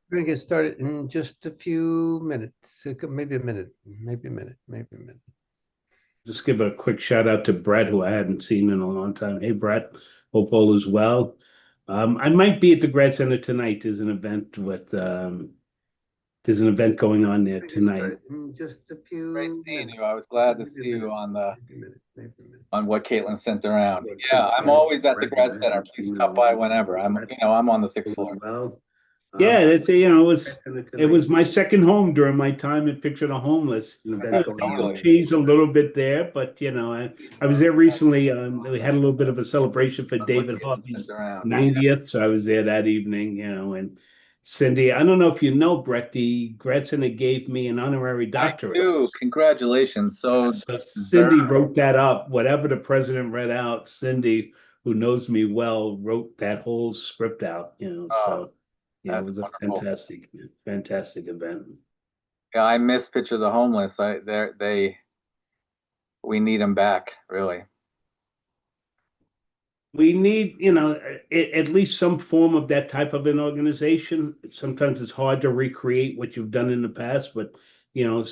We're gonna get started in just a few minutes, maybe a minute, maybe a minute, maybe a minute. Just give a quick shout out to Brett, who I hadn't seen in a long time. Hey, Brett, hope all is well. I might be at the Grad Center tonight. There's an event going on there We're gonna get tonight. started in just a Great few seeing minutes, you. I was glad to maybe a see you minute, on the maybe a minute, maybe a minute. on what Caitlin sent around. Look, Yeah, I'm Brett, always at the Brett, who grad I center. hadn't Please seen in a stop by long whenever. time. Brett, I'm on the sixth All is floor. well. yeah, that's it. Grad Center It tonight, was my second home during my time at Picture the Homeless. an event going Things have on. Totally. changed a little bit there, but I was there recently. We had a little bit of a celebration for On what David Caitlin sent Hoffey's around. Yeah. 90th, so I was there that evening. And Cindy, I don't know if you know, Brett, the Grad Center gave me an honorary I doctorate. do. Congratulations. So So Cindy deserved. wrote that up. Whatever the president read out, Cindy, who knows me well, wrote that whole script out. Oh, So yeah, it that's was a wonderful. fantastic event. Yeah, I miss Picture of the Homeless. We need them back, really. We need, at least some form of that type of an organization. Sometimes it's hard to recreate what you've done in the past, but you know,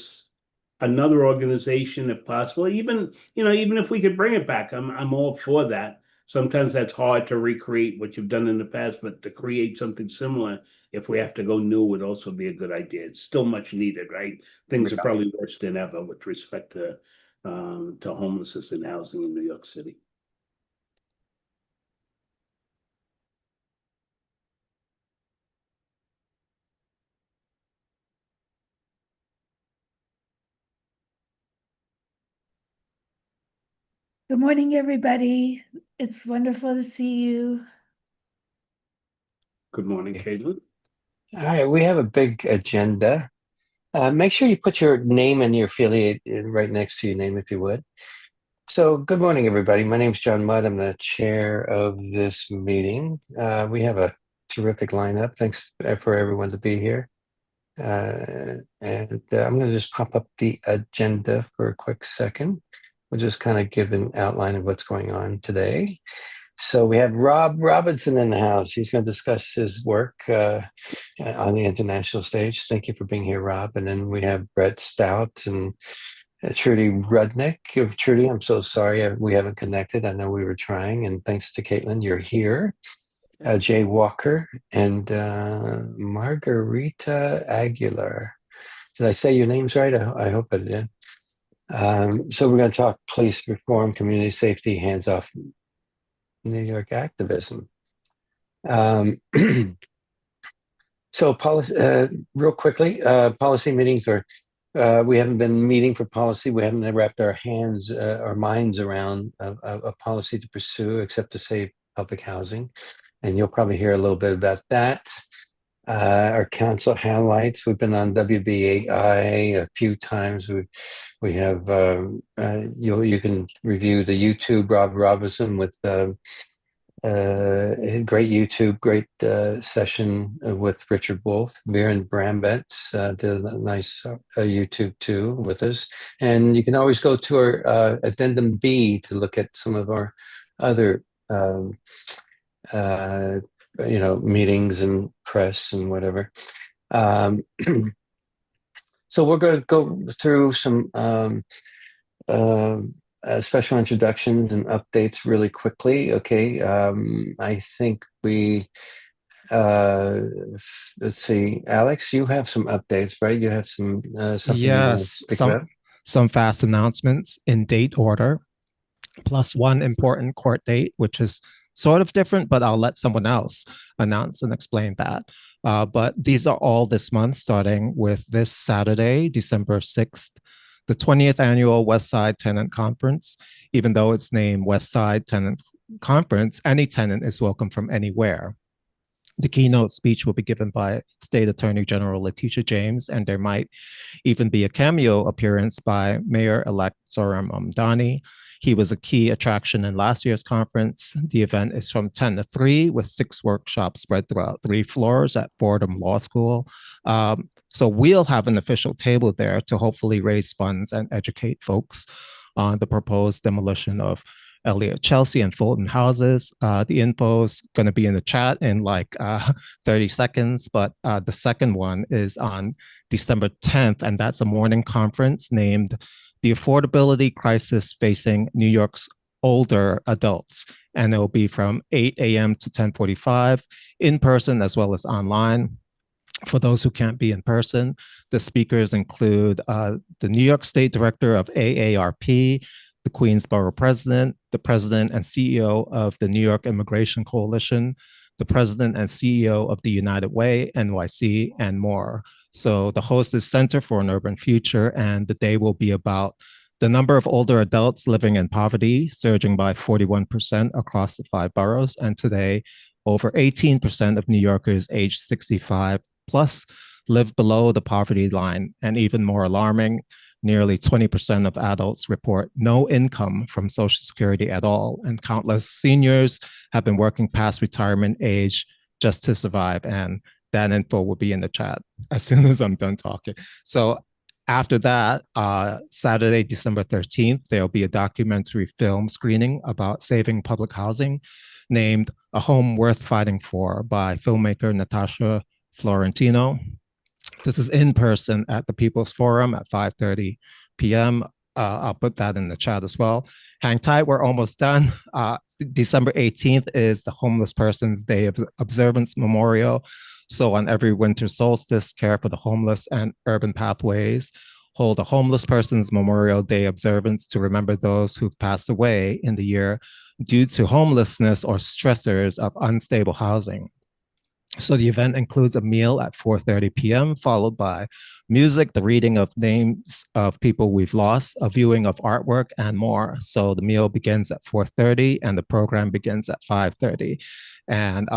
another organization, if possible, even if we could bring it back, I'm all for that. Sometimes that's hard to recreate what you've done in the past, but to create something similar, if we have to go new, would also be a good idea. It's still much needed, right? Things are Yeah. probably worse than ever with respect to homelessness and housing in New York City. Good morning, everybody. It's wonderful to see you. Good morning, Caitlin. All right, we have a big agenda. Make sure you put your name and your affiliate right next to your name, if you would. So, good morning, everybody. My name is John Mudd. I'm the chair of this meeting. We have a terrific lineup. Thanks for everyone to be here. And I'm going to just pop up the agenda for a quick second. We'll just kind of give an outline of what's going on today. So we have Rob Robinson in the house. He's going to discuss his work on the international stage. Thank you for being here, Rob. And then we have Brett Stout and Trudy Rudnick. Trudy, I'm so sorry we haven't connected. I know we were trying. And thanks to Caitlin, you're here. Jay Walker and Margarita Aguilar. Did I say your names right? I hope I did. So we're going to talk police reform, community safety, hands-off New York activism. So policy, real quickly, policy meetings are, we haven't been meeting for policy. We haven't wrapped our minds around a policy to pursue except to save public housing. And you'll probably hear a little bit about that. Our council highlights, we've been on WBAI a few times. We have, you can review the YouTube Rob Robinson with great YouTube, great session with Richard Wolff. Viren Brambets did a nice YouTube too with us. And you can always go to our Addendum B to look at some of our other meetings and press and whatever. So we're going to go through some special introductions and updates really quickly. Okay, I think let's see, Alex, you have some updates, right? You have something you want to Yes, speak about? some fast announcements in date order, plus one important court date, which is sort of different, but I'll let someone else announce and explain that. But these are all this month, starting with this Saturday, December 6th, the 20th annual West Side Tenant Conference. Even though it's named West Side Tenant Conference, any tenant is welcome from anywhere. The keynote speech will be given by State Attorney General Letitia James, and there might even be a cameo appearance by Mayor-elect Zohran Mamdani. He was a key attraction in last year's conference. The event is from 10 to 3 with 6 workshops spread throughout 3 floors at Fordham Law School. So we'll have an official table there to hopefully raise funds and educate folks on the proposed demolition of Elliott Chelsea and Fulton houses. The info is going to be in the chat in like 30 seconds, but the second one is on December 10th, and that's a morning conference named The Affordability Crisis Facing New York's Older Adults. And it'll be from 8 a.m. to 10:45 in person as well as online. For those who can't be in person, the speakers include the New York State Director of AARP, the Queensborough President, the President and CEO of the New York Immigration Coalition, the President and CEO of the United Way, NYC, and more. So the host is Center for an Urban Future, and the day will be about the number of older adults living in poverty surging by 41% across the 5 boroughs. And today, over 18% of New Yorkers aged 65 plus live below the poverty line. And even more alarming, nearly 20% of adults report no income from Social Security at all. And countless seniors have been working past retirement age just to survive. And that info will be in the chat as soon as I'm done talking. So after that, Saturday, December 13th, there'll be a documentary film screening about saving public housing named A Home Worth Fighting For by filmmaker Natasha Florentino. This is in person at the People's Forum at 5:30 p.m. I'll put that in the chat as well. Hang tight, we're almost done. December 18th is the Homeless Persons Day of Observance Memorial. So on every winter solstice, Care for the Homeless and Urban Pathways hold a Homeless Persons Memorial Day observance to remember those who've passed away in the year due to homelessness or stressors of unstable housing. So the event includes a meal at 4:30 p.m., followed by music, the reading of names of people we've lost, a viewing of artwork, and more. So the meal begins at 4:30 and the program begins at 5:30. And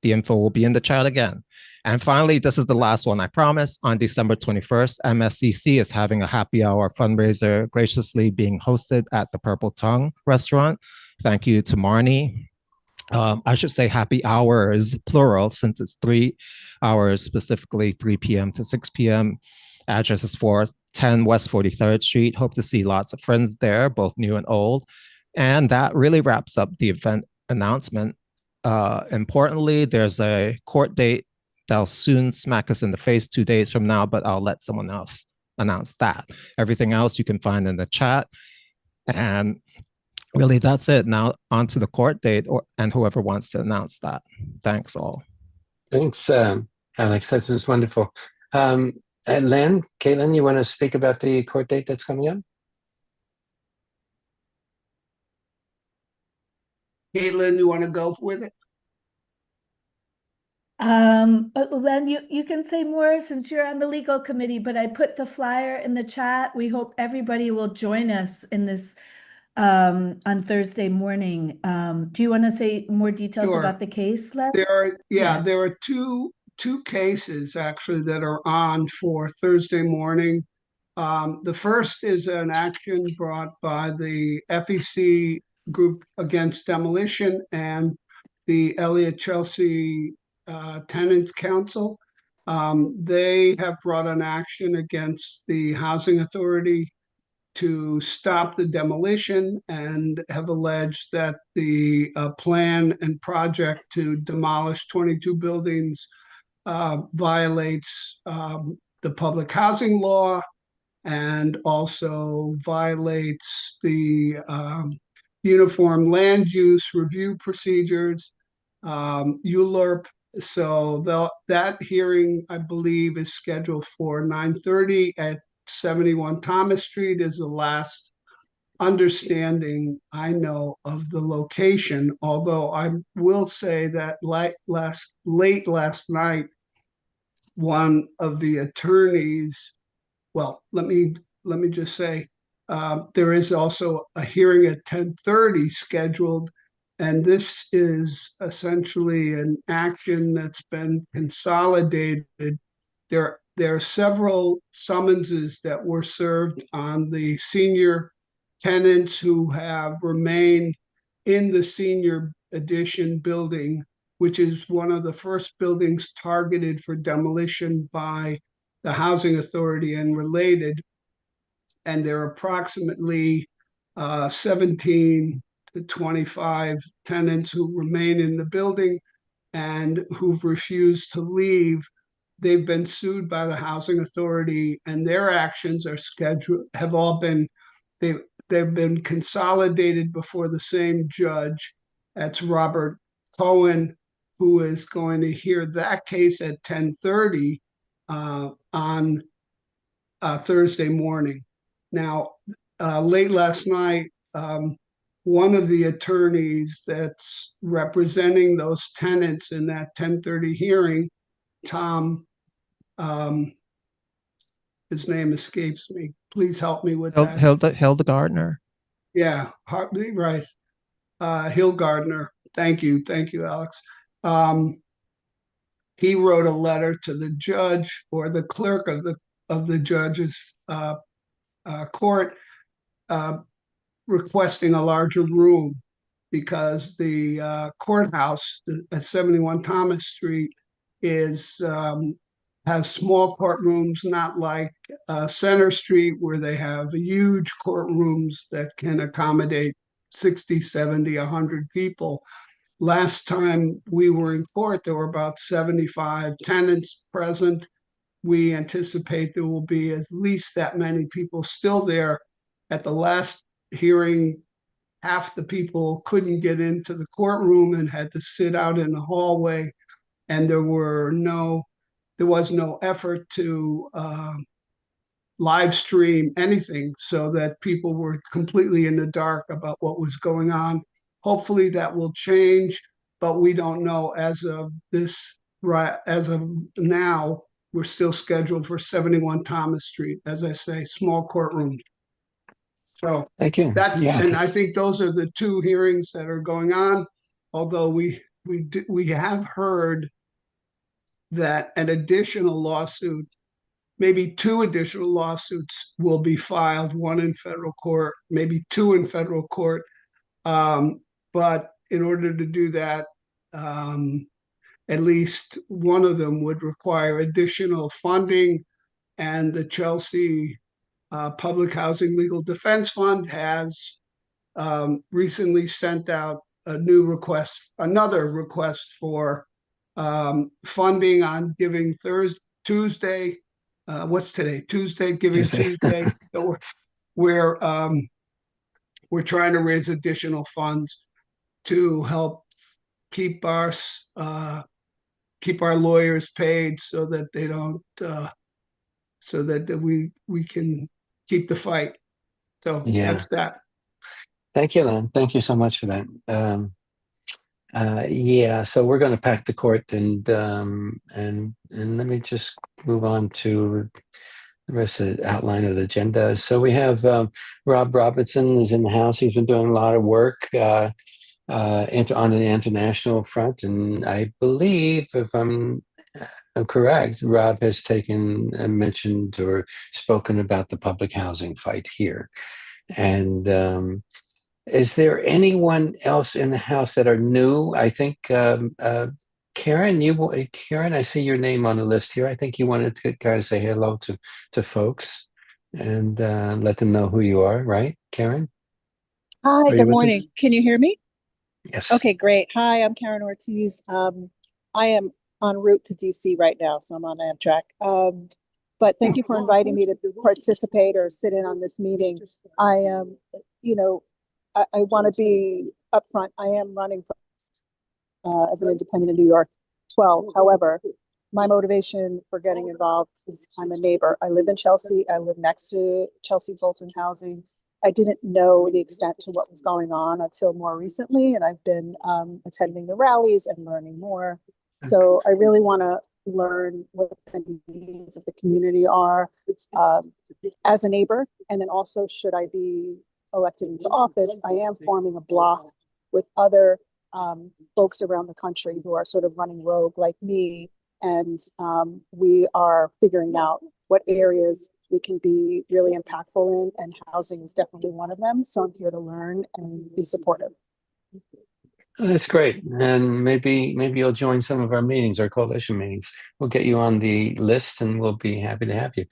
the info will be in the chat again. And finally, this is the last one, I promise. On December 21st, MSCC is having a happy hour fundraiser graciously being hosted at the Purple Tongue restaurant. Thank you to Marnie. I should say happy hours, plural, since it's 3 hours, specifically 3 p.m. to 6 p.m. Address is 410 West 43rd Street. Hope to see lots of friends there, both new and old. And that really wraps up the event announcement. Importantly, there's a court date that'll soon smack us in the face 2 days from now, but I'll let someone else announce that. Everything else you can find in the chat. And really, that's it. Now on to the court date and whoever wants to announce that. Thanks all. Thanks, Alex. That was wonderful. And Caitlin, you want to speak about the court date that's coming up? Caitlin, you want to go with it? Len, you can say more since you're on the legal committee, but I put the flyer in the chat. We hope everybody will join us in this on Thursday morning. Do you want to say more details Sure. about the case, Len? There are two cases actually that are on for Thursday morning. The first is an action brought by the FEC group against demolition and the Elliott Chelsea Tenants Council. They have brought an action against the Housing Authority to stop the demolition and have alleged that the plan and project to demolish 22 buildings violates the public housing law and also violates the Uniform Land Use Review Procedures, ULURP. So that hearing, I believe, is scheduled for 9:30 at 71 Thomas Street is the last understanding I know of the location. Although I will say that late last night, one of the attorneys, well, let me just say, there is also a hearing at 10:30 scheduled, and this is essentially an action that's been consolidated. There are several summonses that were served on the senior tenants who have remained in the senior edition building, which is one of the first buildings targeted for demolition by the Housing Authority and related. And there are approximately 17 the 25 tenants who remain in the building and who've refused to leave. They've been sued by the housing authority, and their actions are scheduled, have all been, they've been consolidated before the same judge. That's Robert Cohen, who is going to hear that case at 10:30 on Thursday morning. Now, late last night, one of the attorneys that's representing those tenants in that 10:30 hearing, Tom, his name escapes me. Please help me with that. Hilda Gardner. Yeah, right. Hill Gardner. Thank you, Alex. He wrote a letter to the judge or the clerk of the judge's court, requesting a larger room because the courthouse at 71 Thomas Street has small courtrooms, not like Center Street, where they have huge courtrooms that can accommodate 60, 70, 100 people. Last time we were in court, there were about 75 tenants present. We anticipate there will be at least that many people still there. At the last hearing, half the people couldn't get into the courtroom and had to sit out in the hallway, and there was no effort to live stream anything, so that people were completely in the dark about what was going on. Hopefully that will change, but we don't know as of now. We're still scheduled for 71 Thomas Street, as I say, small courtroom. So Thank you. And I think those are the two hearings that are going on. Although we have heard that an additional lawsuit, maybe two additional lawsuits, will be filed, one in federal court, maybe two in federal court. But in order to do that, at least one of them would require additional funding. And the Chelsea Public Housing Legal Defense Fund has recently sent out another request for funding on Giving Tuesday. What's today? Tuesday, Giving Tuesday. So we're trying to raise additional funds to help keep our lawyers paid, so that they don't, so that we can keep the fight. So that's that. Thank you, Len. Thank you so much for that. So we're going to pack the court, and let me just move on to the rest of the outline of the agenda. So we have Rob Robinson is in the house. He's been doing a lot of work on an international front, and I believe, if I'm correct, Rob has mentioned or spoken about the public housing fight here. And is there anyone else in the house that are new? I think Karen, I see your name on the list here. I think you wanted to kind of say hello to folks and let them know who you are, right, Karen? Hi, good morning. Can you hear me? Yes. Okay, great. Hi, I'm Karen Ortiz. I am en route to DC right now, so I'm on Amtrak. But thank you for inviting me to participate or sit in on this meeting. I want to be upfront. I am running as an independent in New York 12. However, my motivation for getting involved is I'm a neighbor. I live in Chelsea. I live next to Chelsea Bolton Housing. I didn't know the extent to what was going on until more recently, and I've been attending the rallies and learning more. So I really want to learn what the needs of the community are as a neighbor. And then also, should I be elected into office, I am forming a block with other folks around the country who are sort of running rogue like me. And we are figuring out what areas we can be really impactful in, and housing is definitely one of them. So I'm here to learn and be supportive. That's great. And maybe you'll join some of our meetings, our coalition meetings. We'll get you on the list, and we'll be happy to have you,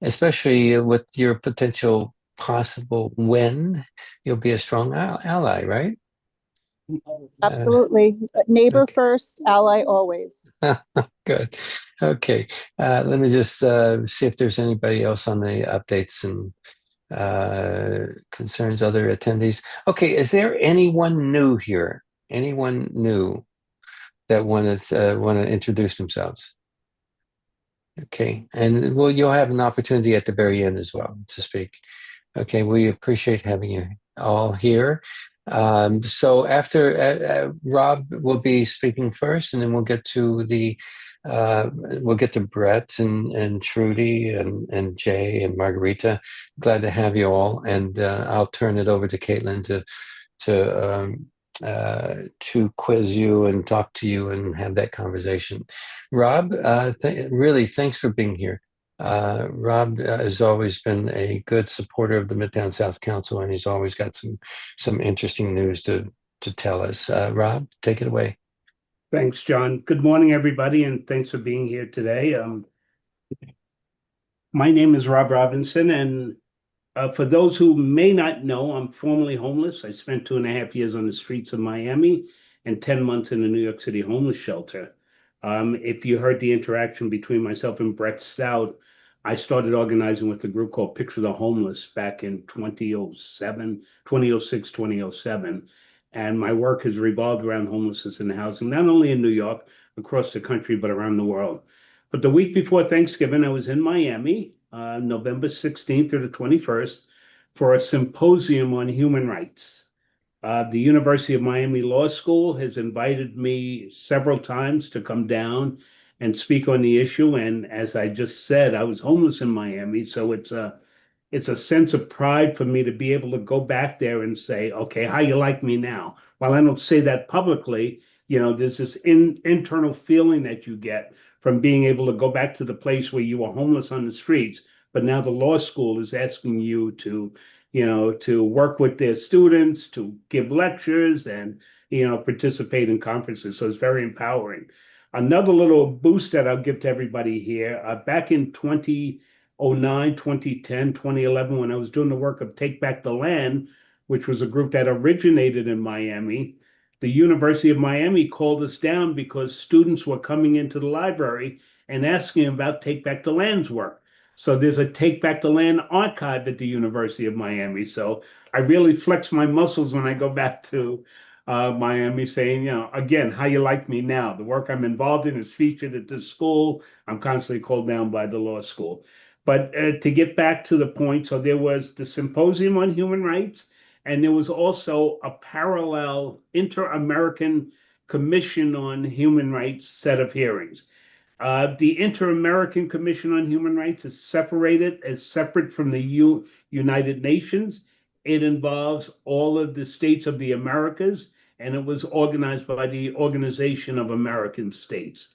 especially with your potential possible when, you'll be a strong ally, right? Absolutely. Neighbor okay. first, ally always. Good. Okay. Let me just see if there's anybody else on the updates and concerns, other attendees. Okay. Is there anyone new here? Anyone new that want to introduce themselves? Okay. And well, you'll have an opportunity at the very end as well to speak. Okay. We appreciate having you all here. So after Rob will be speaking first, and then we'll get to Brett and Trudy and Jay and Margarita. Glad to have you all, and I'll turn it over to Caitlin to quiz you and talk to you and have that conversation. Rob, really, thanks for being here. Rob has always been a good supporter of the Midtown South Council, and he's always got some interesting news to tell us. Rob, take it away. Thanks, John. Good morning, everybody, and thanks for being here today. My name is Rob Robinson, and for those who may not know, I'm formerly homeless. I spent 2.5 years on the streets of Miami and 10 months in a New York City homeless shelter. If you heard the interaction between myself and Brett Stout, I started organizing with a group called Picture the Homeless back in 2006, 2007. And my work has revolved around homelessness and housing, not only in New York, across the country, but around the world. But the week before Thanksgiving, I was in Miami, November 16th through the 21st, for a symposium on human rights. The University of Miami Law School has invited me several times to come down and speak on the issue. And as I just said, I was homeless in Miami, so it's a sense of pride for me to be able to go back there and say, okay, how you like me now? While I don't say that publicly, there's this internal feeling that you get from being able to go back to the place where you were homeless on the streets, but now the law school is asking you to work with their students, to give lectures and, participate in conferences. So it's very empowering. Another little boost that I'll give to everybody here, back in 2009, 2010, 2011, when I was doing the work of Take Back the Land, which was a group that originated in Miami, the University of Miami called us down because students were coming into the library and asking about Take Back the Land's work. So there's a Take Back the Land archive at the University of Miami. So I really flex my muscles when I go back to Miami saying, again, how you like me now? The work I'm involved in is featured at this school. I'm constantly called down by the law school. But to get back to the point, so there was the Symposium on Human Rights, and there was also a parallel Inter-American Commission on Human Rights set of hearings. The Inter-American Commission on Human Rights is separate from the United Nations. It involves all of the states of the Americas, and it was organized by the Organization of American States.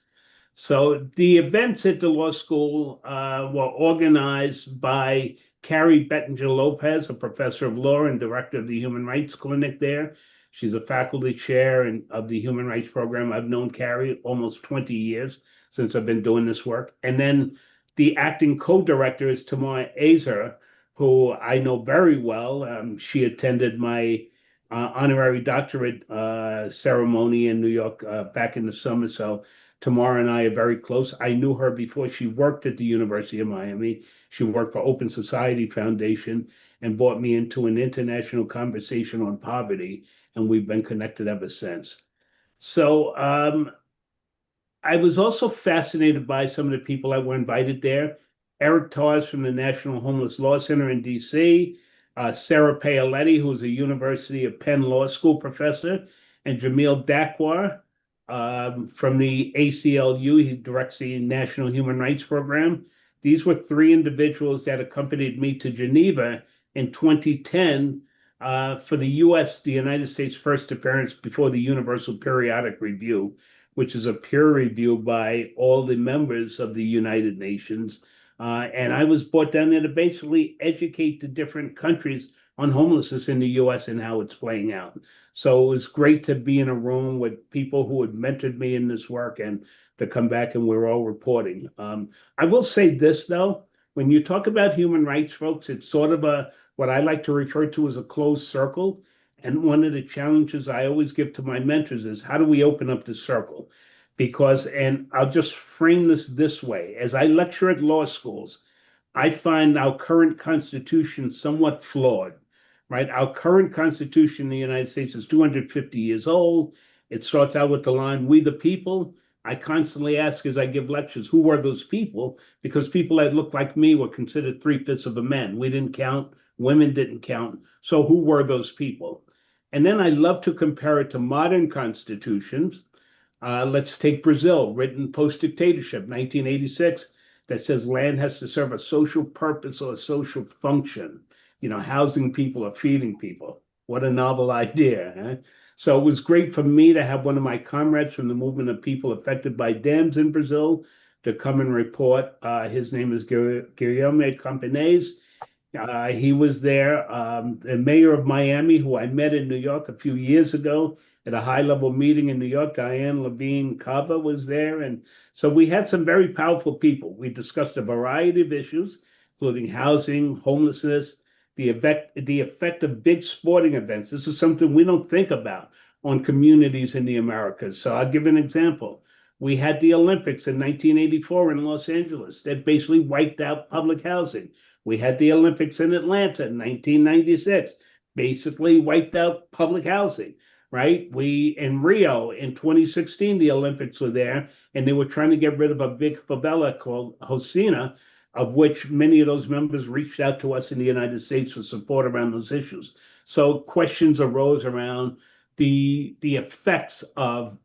So the events at the law school were organized by Carrie Bettinger Lopez, a professor of law and director of the Human Rights Clinic there. She's a faculty chair of the Human Rights Program. I've known Carrie almost 20 years since I've been doing this work. And then the acting co-director is Tamar Azer, who I know very well. She attended my honorary doctorate ceremony in New York back in the summer. So Tamara and I are very close. I knew her before she worked at the University of Miami. She worked for Open Society Foundation and brought me into an international conversation on poverty, and we've been connected ever since. So I was also fascinated by some of the people that were invited there. Eric Tars from the National Homeless Law Center in DC, Sarah Paoletti, who's a University of Penn Law School professor, and Jamil Dakwar, from the ACLU. He directs the National Human Rights Program. These were 3 individuals that accompanied me to Geneva in 2010 for the United States' first appearance before the Universal Periodic Review, which is a peer review by all the members of the United Nations. And I was brought down there to basically educate the different countries on homelessness in the US and how it's playing out. So it was great to be in a room with people who had mentored me in this work and to come back and we're all reporting. I will say this though, when you talk about human rights, folks, it's sort of a what I like to refer to as a closed circle. And one of the challenges I always give to my mentors is how do we open up the circle? Because, and I'll just frame this way, as I lecture at law schools, I find our current constitution somewhat flawed, right? Our current constitution in the United States is 250 years old. It starts out with the line, "We the people." I constantly ask as I give lectures, who were those people? Because people that looked like me were considered 3/5 of a man. We didn't count, women didn't count. So who were those people? And then I love to compare it to modern constitutions. Let's take Brazil, written post-dictatorship, 1986, that says land has to serve a social purpose or a social function, housing people or feeding people. What a novel idea, huh? So it was great for me to have one of my comrades from the movement of people affected by dams in Brazil to come and report. His name is Guilherme Campinas. He was there. The mayor of Miami, who I met in New York a few years ago at a high-level meeting in New York, Diane Levine Cava was there. And so we had some very powerful people. We discussed a variety of issues, including housing, homelessness, the effect of big sporting events. This is something we don't think about on communities in the Americas. So I'll give an example. We had the Olympics in 1984 in Los Angeles that basically wiped out public housing. We had the Olympics in Atlanta in 1996, basically wiped out public housing, right? We in Rio in 2016, the Olympics were there, and they were trying to get rid of a big favela called Rosina, of which many of those members reached out to us in the United States for support around those issues. So questions arose around the effects of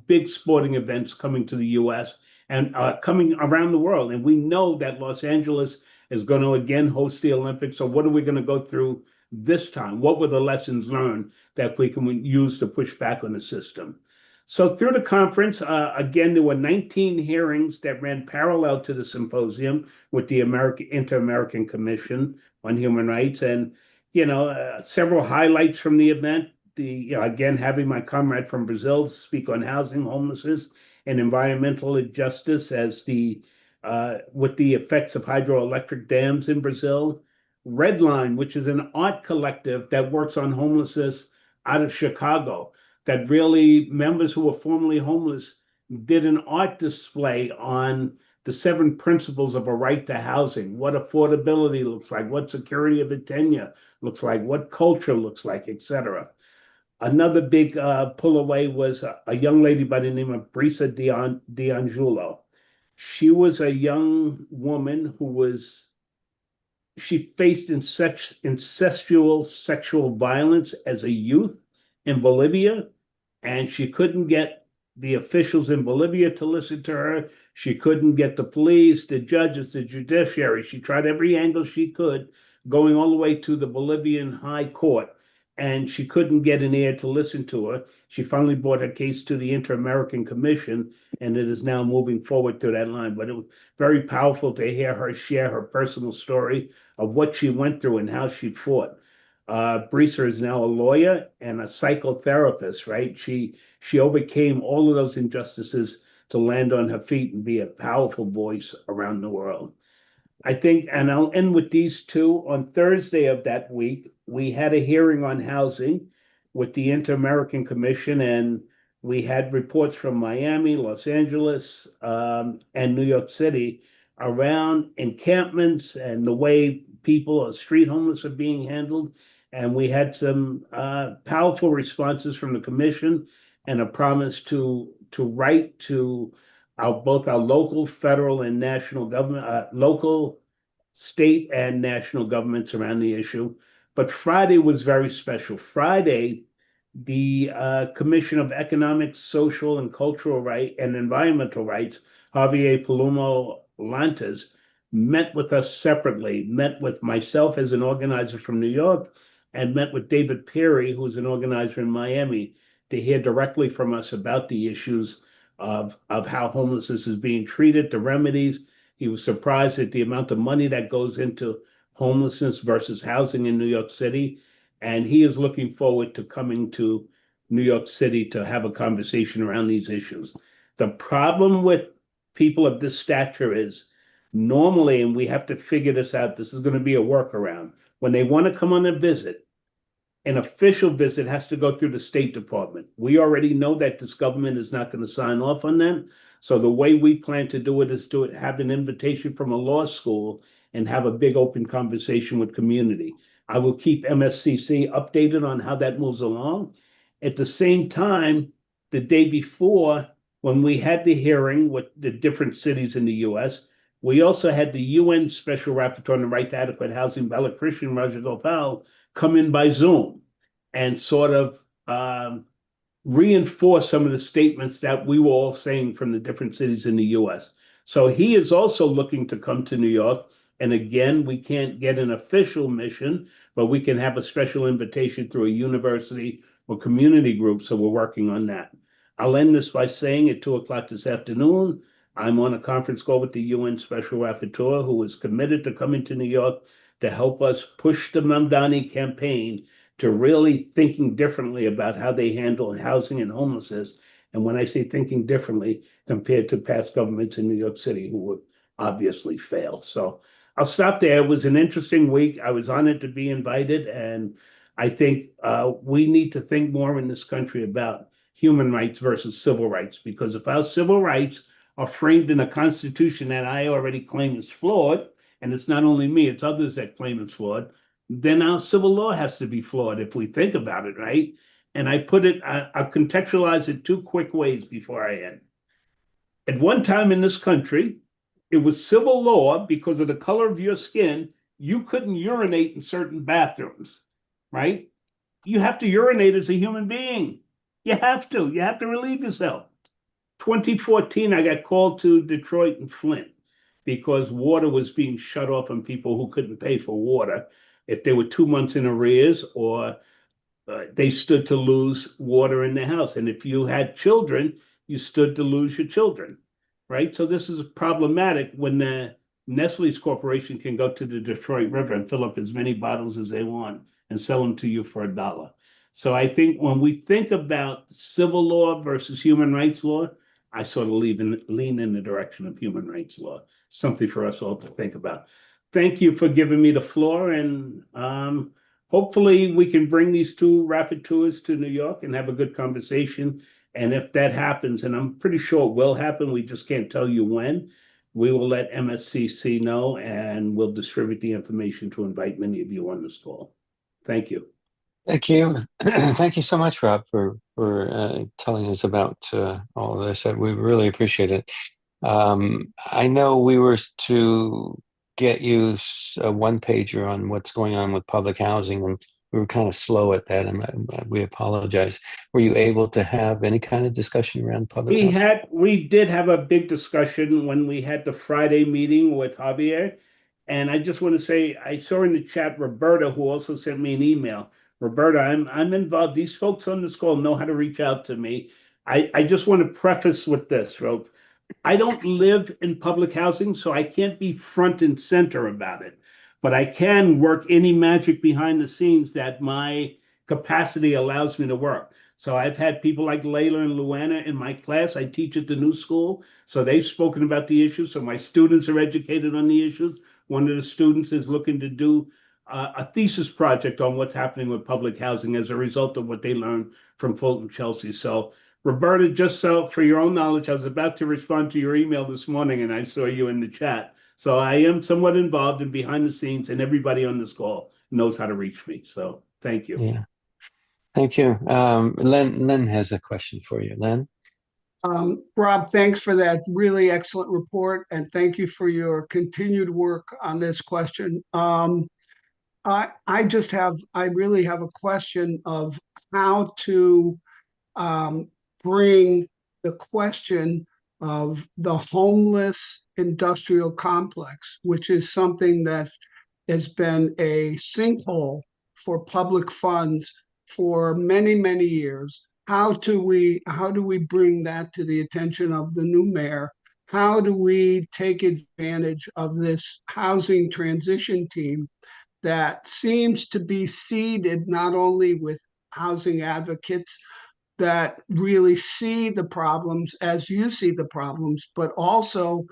big sporting events coming to the U.S. and coming around the world. And we know that Los Angeles is going to again host the Olympics. So what are we going to go through this time? What were the lessons learned that we can use to push back on the system? So through the conference, again, there were 19 hearings that ran parallel to the symposium with the Inter-American Commission on Human Rights, and several highlights from the event. Again, having my comrade from Brazil speak on housing, homelessness, and environmental justice as with the effects of hydroelectric dams in Brazil. Redline, which is an art collective that works on homelessness out of Chicago, that really members who were formerly homeless did an art display on the 7 principles of a right to housing, what affordability looks like, what security of a tenure looks like, what culture looks like, etc. Another big pull away was a young lady by the name of Brisa D'Angelo. She was a young woman she faced incestual sexual violence as a youth in Bolivia, and she couldn't get the officials in Bolivia to listen to her. She couldn't get the police, the judges, the judiciary. She tried every angle she could, going all the way to the Bolivian High Court, and she couldn't get an ear to listen to her. She finally brought her case to the Inter-American Commission, and it is now moving forward through that line. But it was very powerful to hear her share her personal story of what she went through and how she fought. Brisa is now a lawyer and a psychotherapist, right? She overcame all of those injustices to land on her feet and be a powerful voice around the world. I think, and I'll end with these two. On Thursday of that week, we had a hearing on housing with the Inter-American Commission, and we had reports from Miami, Los Angeles, and New York City around encampments and the way people or street homeless are being handled. And we had some powerful responses from the commission and a promise to write to both our local, federal, and national government, local, state, and national governments around the issue. But Friday was very special. Friday, the Commission of Economic, Social, and Cultural Rights and Environmental Rights, Javier Palomo Lantes, met with us separately, met with myself as an organizer from New York, and met with David Perry, who's an organizer in Miami, to hear directly from us about the issues of how homelessness is being treated, the remedies. He was surprised at the amount of money that goes into homelessness versus housing in New York City. And he is looking forward to coming to New York City to have a conversation around these issues. The problem with people of this stature is normally, and we have to figure this out, this is going to be a workaround. when they want to come on a visit, an official visit has to go through the State Department. We already know that this government is not going to sign off on them. So the way we plan to do it is to have an invitation from a law school and have a big open conversation with community. I will keep MSCC updated on how that moves along. At the same time, the day before, when we had the hearing with the different cities in the US, we also had the UN Special Rapporteur on the Right to Adequate Housing, Bala-Krishnan Rajagopal, come in by Zoom and sort of reinforce some of the statements that we were all saying from the different cities in the US. So he is also looking to come to New York. And again, we can't get an official mission, but we can have a special invitation through a university or community group. So we're working on that. I'll end this by saying at 2:00 this afternoon, I'm on a conference call with the UN Special Rapporteur, who is committed to coming to New York to help us push the Mamdani campaign to really thinking differently about how they handle housing and homelessness. And when I say thinking differently, compared to past governments in New York City who would obviously fail. So I'll stop there. It was an interesting week. I was honored to be invited. And I think we need to think more in this country about human rights versus civil rights, because if our civil rights are framed in a constitution that I already claim is flawed, and it's not only me, it's others that claim it's flawed, then our civil law has to be flawed if we think about it, right? And I'll contextualize it two quick ways before I end. At one time in this country, it was civil law because of the color of your skin, you couldn't urinate in certain bathrooms, right? You have to urinate as a human being. You have to relieve yourself. 2014, I got called to Detroit and Flint because water was being shut off on people who couldn't pay for water if they were 2 months in arrears, or they stood to lose water in their house. And if you had children, you stood to lose your children, right? So this is problematic when the Nestle's Corporation can go to the Detroit River and fill up as many bottles as they want and sell them to you for $1. So I think when we think about civil law versus human rights law, I sort of lean in the direction of human rights law, something for us all to think about. Thank you for giving me the floor, and hopefully we can bring these two rapporteurs to New York and have a good conversation. And if that happens, and I'm pretty sure it will happen, we just can't tell you when, we will let MSCC know and we'll distribute the information to invite many of you on this call. Thank you. Thank you. Thank you so much, Rob, for telling us about all of this. We really appreciate it. I know we were to get you a one-pager on what's going on with public housing, and we were kind of slow at that, and we apologize. Were you able to have any kind of discussion around public housing? We did have a big discussion when we had the Friday meeting with Javier. And I just want to say, I saw in the chat Roberta, who also sent me an email. Roberta, I'm involved. These folks on this call know how to reach out to me. I just want to preface with this, folks. I don't live in public housing, so I can't be front and center about it. But I can work any magic behind the scenes that my capacity allows me to work. So I've had people like Layla and Luana in my class. I teach at the new school, so they've spoken about the issues. So my students are educated on the issues. One of the students is looking to do a thesis project on what's happening with public housing as a result of what they learned from Fulton Chelsea. So Roberta, just so for your own knowledge, I was about to respond to your email this morning and I saw you in the chat. So I am somewhat involved in behind the scenes, and everybody on this call knows how to reach me. So thank you. Yeah. Thank you. Len has a question for you. Len? Rob, thanks for that really excellent report, and thank you for your continued work on this question. I really have a question of how to bring the question of the homeless industrial complex, which is something that has been a sinkhole for public funds for many, many years. How do we bring that to the attention of the new mayor? How do we take advantage of this housing transition team that seems to be seeded not only with housing advocates that really see the problems as you see the problems, but also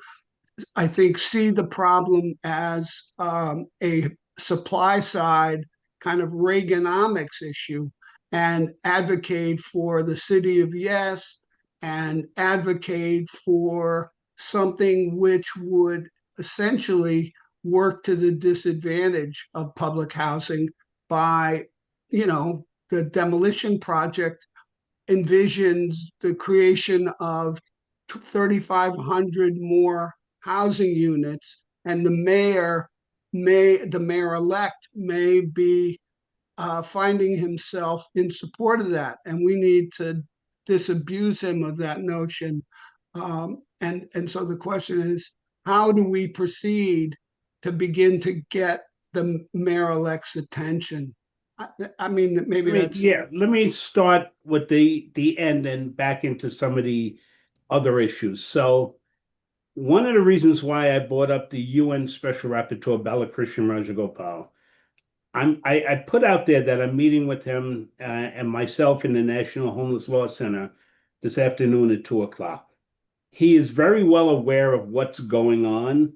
I think see the problem as a supply side kind of Reaganomics issue and advocate for the city of yes and advocate for something which would essentially work to the disadvantage of public housing by, the demolition project envisions the creation of 3,500 more housing units, and the mayor-elect may be finding himself in support of that, and we need to disabuse him of that notion. And so the question is, how do we proceed to begin to get the mayor-elect's attention? I mean, maybe that's let me start with the end and back into some of the other issues. So one of the reasons why I brought up the UN Special Rapporteur Balakrishnan Rajagopal, I put out there that I'm meeting with him and myself in the National Homeless Law Center this afternoon at 2:00. He is very well aware of what's going on,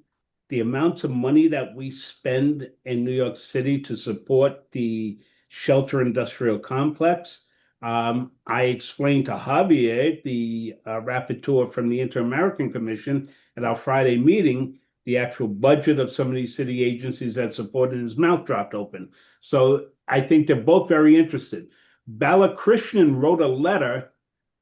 the amounts of money that we spend in New York City to support the shelter industrial complex. I explained to Javier, the rapporteur from the Inter-American Commission, at our Friday meeting, the actual budget of some of these city agencies that supported. His mouth dropped open. So I think they're both very interested. Balakrishnan wrote a letter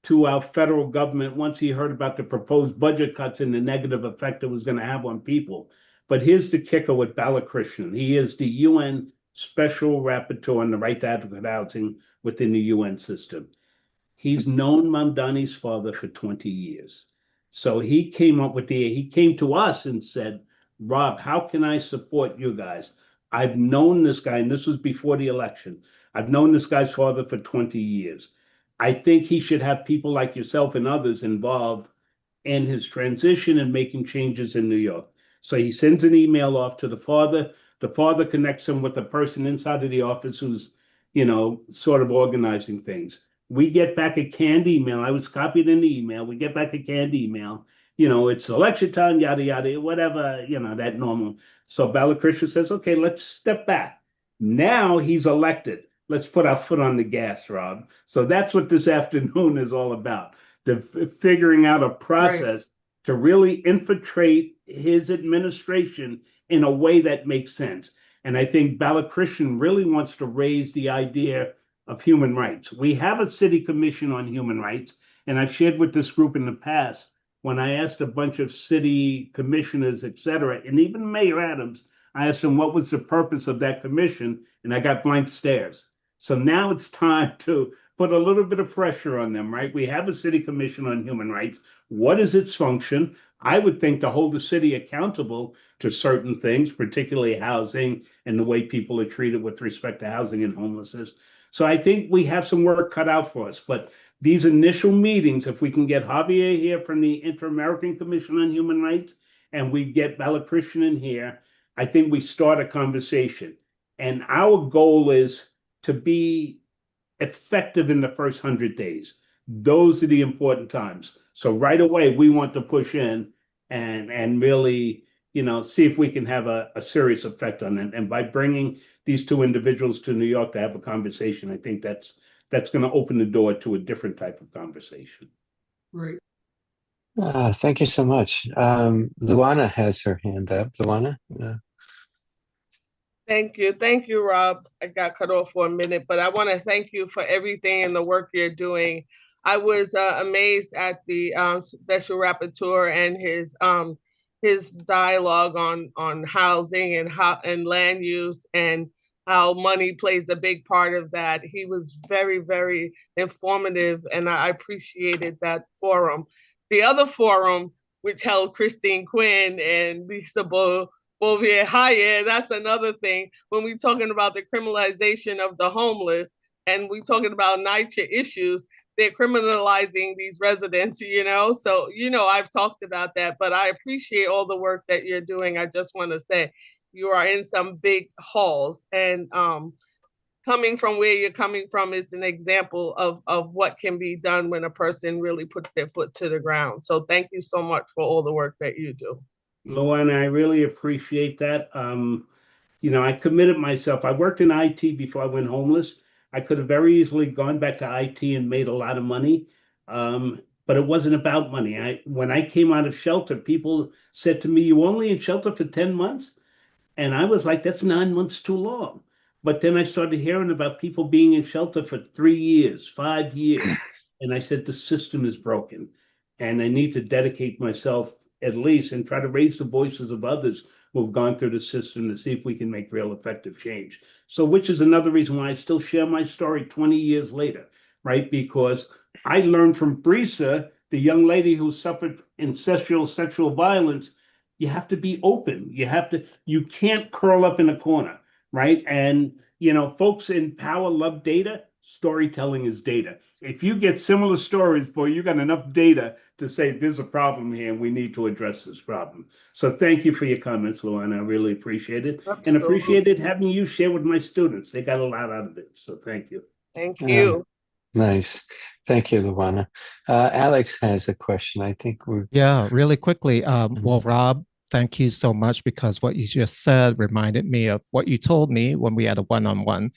to our federal government once he heard about the proposed budget cuts and the negative effect it was going to have on people. But here's the kicker with Balakrishnan. He is the UN Special Rapporteur on the right to adequate housing within the UN system. He's known Mamdani's father for 20 years. So he came to us and said, Rob, how can I support you guys? I've known this guy, and this was before the election. I've known this guy's father for 20 years. I think he should have people like yourself and others involved in his transition and making changes in New York. So he sends an email off to the father. The father connects him with a person inside of the office who's, sort of organizing things. We get back a canned email. I was copied in the email. We get back a canned email. It's election time, yada, yada, whatever, that normal. So Balakrishnan says, okay, let's step back. Now he's elected. Let's put our foot on the gas, Rob. So that's what this afternoon is all about. Figuring out a process to really infiltrate his administration in a way that makes sense. And I think Balakrishnan really wants to raise the idea of human rights. We have a city commission on human rights, and I've shared with this group in the past when I asked a bunch of city commissioners, et cetera, and even Mayor Adams, I asked him what was the purpose of that commission, and I got blank stares. So now it's time to put a little bit of pressure on them, right? We have a city commission on human rights. What is its function? I would think to hold the city accountable to certain things, particularly housing and the way people are treated with respect to housing and homelessness. So I think we have some work cut out for us. But these initial meetings, if we can get Javier here from the Inter-American Commission on Human Rights and we get Balakrishnan in here, I think we start a conversation. And our goal is to be effective in the first 100 days. Those are the important times. So right away, we want to push in and really, see if we can have a serious effect on it. And by bringing these two individuals to New York to have a conversation, I think that's going to open the door to a different type of conversation. right. Thank you so much. Luana has her hand up. Luana? Thank you, Rob. I got cut off for a minute, but I want to thank you for everything and the work you're doing. I was amazed at the special rapporteur and his dialogue on housing and land use and how money plays a big part of that. He was very, very informative, and I appreciated that forum. The other forum, which held Christine Quinn and Lisa Bouvier Hayek, that's another thing. When we're talking about the criminalization of the homeless and we're talking about NYCHA issues, they're criminalizing these residents, So, I've talked about that, but I appreciate all the work that you're doing. I just want to say you are in some big halls, and coming from where you're coming from is an example of what can be done when a person really puts their foot to the ground. So thank you so much for all the work that you do. Luana, I really appreciate that. I committed myself. I worked in IT before I went homeless. I could have very easily gone back to IT and made a lot of money. But it wasn't about money. When I came out of shelter, people said to me, "You only in shelter for 10 months?" And I was like, that's 9 months too long. But then I started hearing about people being in shelter for 3 years, 5 years. And I said, the system is broken. And I need to dedicate myself at least and try to raise the voices of others who have gone through the system to see if we can make real effective change. So, which is another reason why I still share my story 20 years later, right? Because I learned from Brisa, the young lady who suffered incestual sexual violence. You have to be open. You can't curl up in a corner, right? And, folks in power love data. Storytelling is data. If you get similar stories, boy, you got enough data to say there's a problem here and we need to address this problem. So thank you for your comments, Luana. I really appreciate it. And Absolutely. appreciated having you share with my students. They got a lot out of it. So thank you. Thank you. Nice. Thank you, Luana. Alex has a question. I think we're Yeah, really quickly. Well, Rob, thank you so much, because what you just said reminded me of what you told me when we had a one-on-one.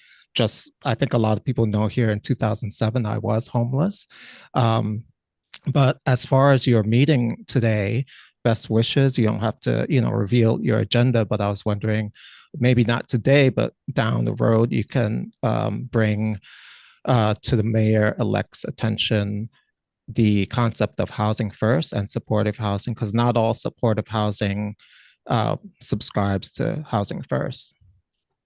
I think a lot of people know here in 2007, I was homeless. But as far as your meeting today, best wishes. You don't have to, reveal your agenda, but I was wondering, maybe not today, but down the road, you can bring to the mayor-elect's attention the concept of housing first and supportive housing, because not all supportive housing subscribes to housing first.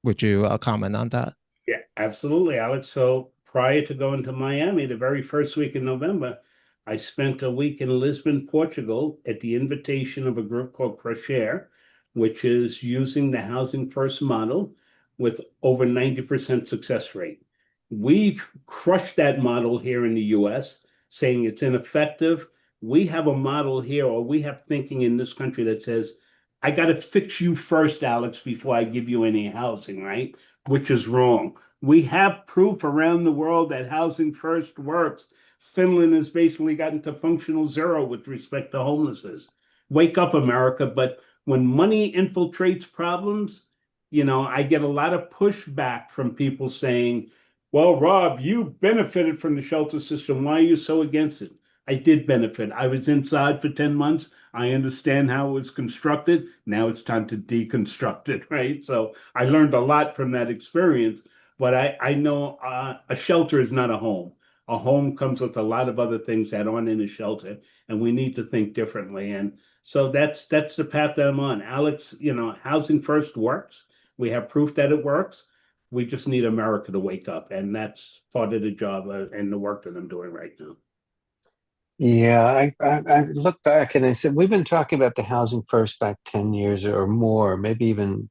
Would you comment on that? Yeah, absolutely, Alex. So prior to going to Miami, the very first week in November, I spent a week in Lisbon, Portugal, at the invitation of a group called Crusher, which is using the housing first model with over 90% success rate. We've crushed that model here in the US, saying it's ineffective. We have a model here, or we have thinking in this country that says, I got to fix you first, Alex, before I give you any housing, right? Which is wrong. We have proof around the world that housing first works. Finland has basically gotten to functional zero with respect to homelessness. Wake up, America. But when money infiltrates problems, I get a lot of pushback from people saying, well, Rob, you benefited from the shelter system. Why are you so against it? I did benefit. I was inside for 10 months. I understand how it was constructed. Now it's time to deconstruct it, right? So I learned a lot from that experience, but I know a shelter is not a home. A home comes with a lot of other things that aren't in a shelter, and we need to think differently. And so that's the path that I'm on. Alex, housing first works. We have proof that it works. We just need America to wake up, and that's part of the job and the work that I'm doing right now. Yeah, I look back and I said, we've been talking about the housing first back 10 years or more, maybe even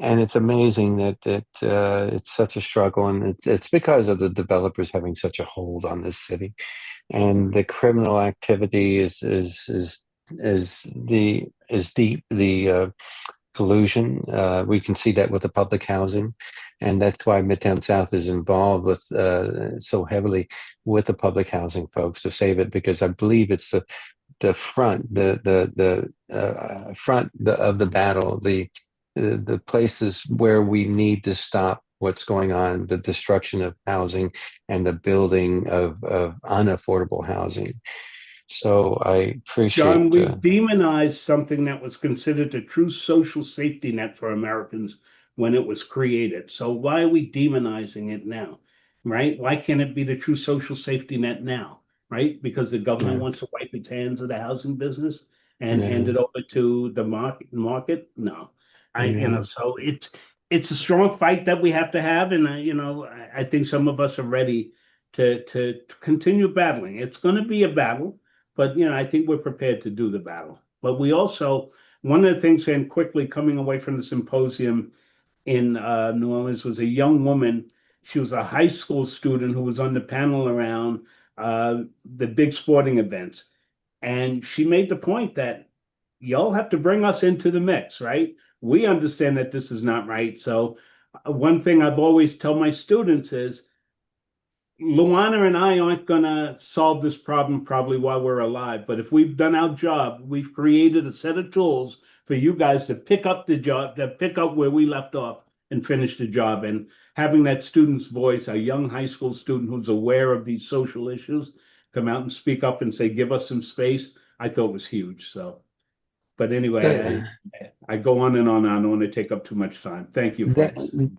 and it's amazing that it's such a struggle, and it's because of the developers having such a hold on this city, and the criminal activity is deep. The collusion. We can see that with the public housing, and that's why Midtown South is involved with so heavily with the public housing folks to save it, because I believe it's the front of the battle, the places where we need to stop what's going on, the destruction of housing and the building of unaffordable housing. So I appreciate. John, we demonized something that was considered a true social safety net for Americans when it was created. So why are we demonizing it now, right? Why can't it be the true social safety net now, right? Because the government wants to wipe its hands of the housing business and hand it over to the market? No, so it's a strong fight that we have to have, and I think some of us are ready to continue battling. It's going to be a battle. But, I think we're prepared to do the battle. But we also, one of the things, and quickly coming away from the symposium in New Orleans, was a young woman. She was a high school student who was on the panel around the big sporting events. And she made the point that y'all have to bring us into the mix, right? We understand that this is not right. So one thing I've always tell my students is, Luana and I aren't going to solve this problem probably while we're alive, but if we've done our job, we've created a set of tools for you guys to pick up the job, to pick up where we left off and finish the job. And having that student's voice, a young high school student who's aware of these social issues, come out and speak up and say, give us some space, I thought was huge. So, but anyway, I go on and on. I don't want to take up too much time. Thank you.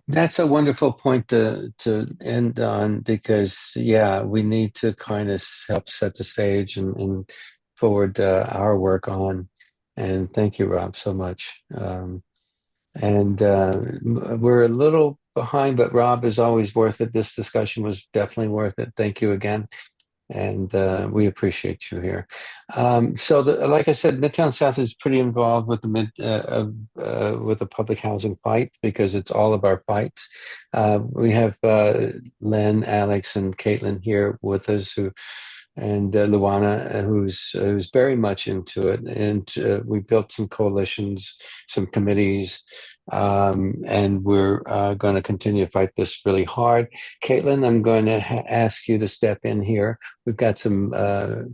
That's a wonderful point to end on, because yeah, we need to kind of help set the stage and forward our work on. And thank you, Rob, so much. And we're a little behind, but Rob is always worth it. This discussion was definitely worth it. Thank you again. And we appreciate you here. So, like I said, Midtown South is pretty involved with the public housing fight, because it's all of our fights. We have Len, Alex, and Caitlin here with us, and Luana, who's very much into it. And we built some coalitions, some committees, and we're going to continue to fight this really hard. Caitlin, I'm going to ask you to step in here. We've got some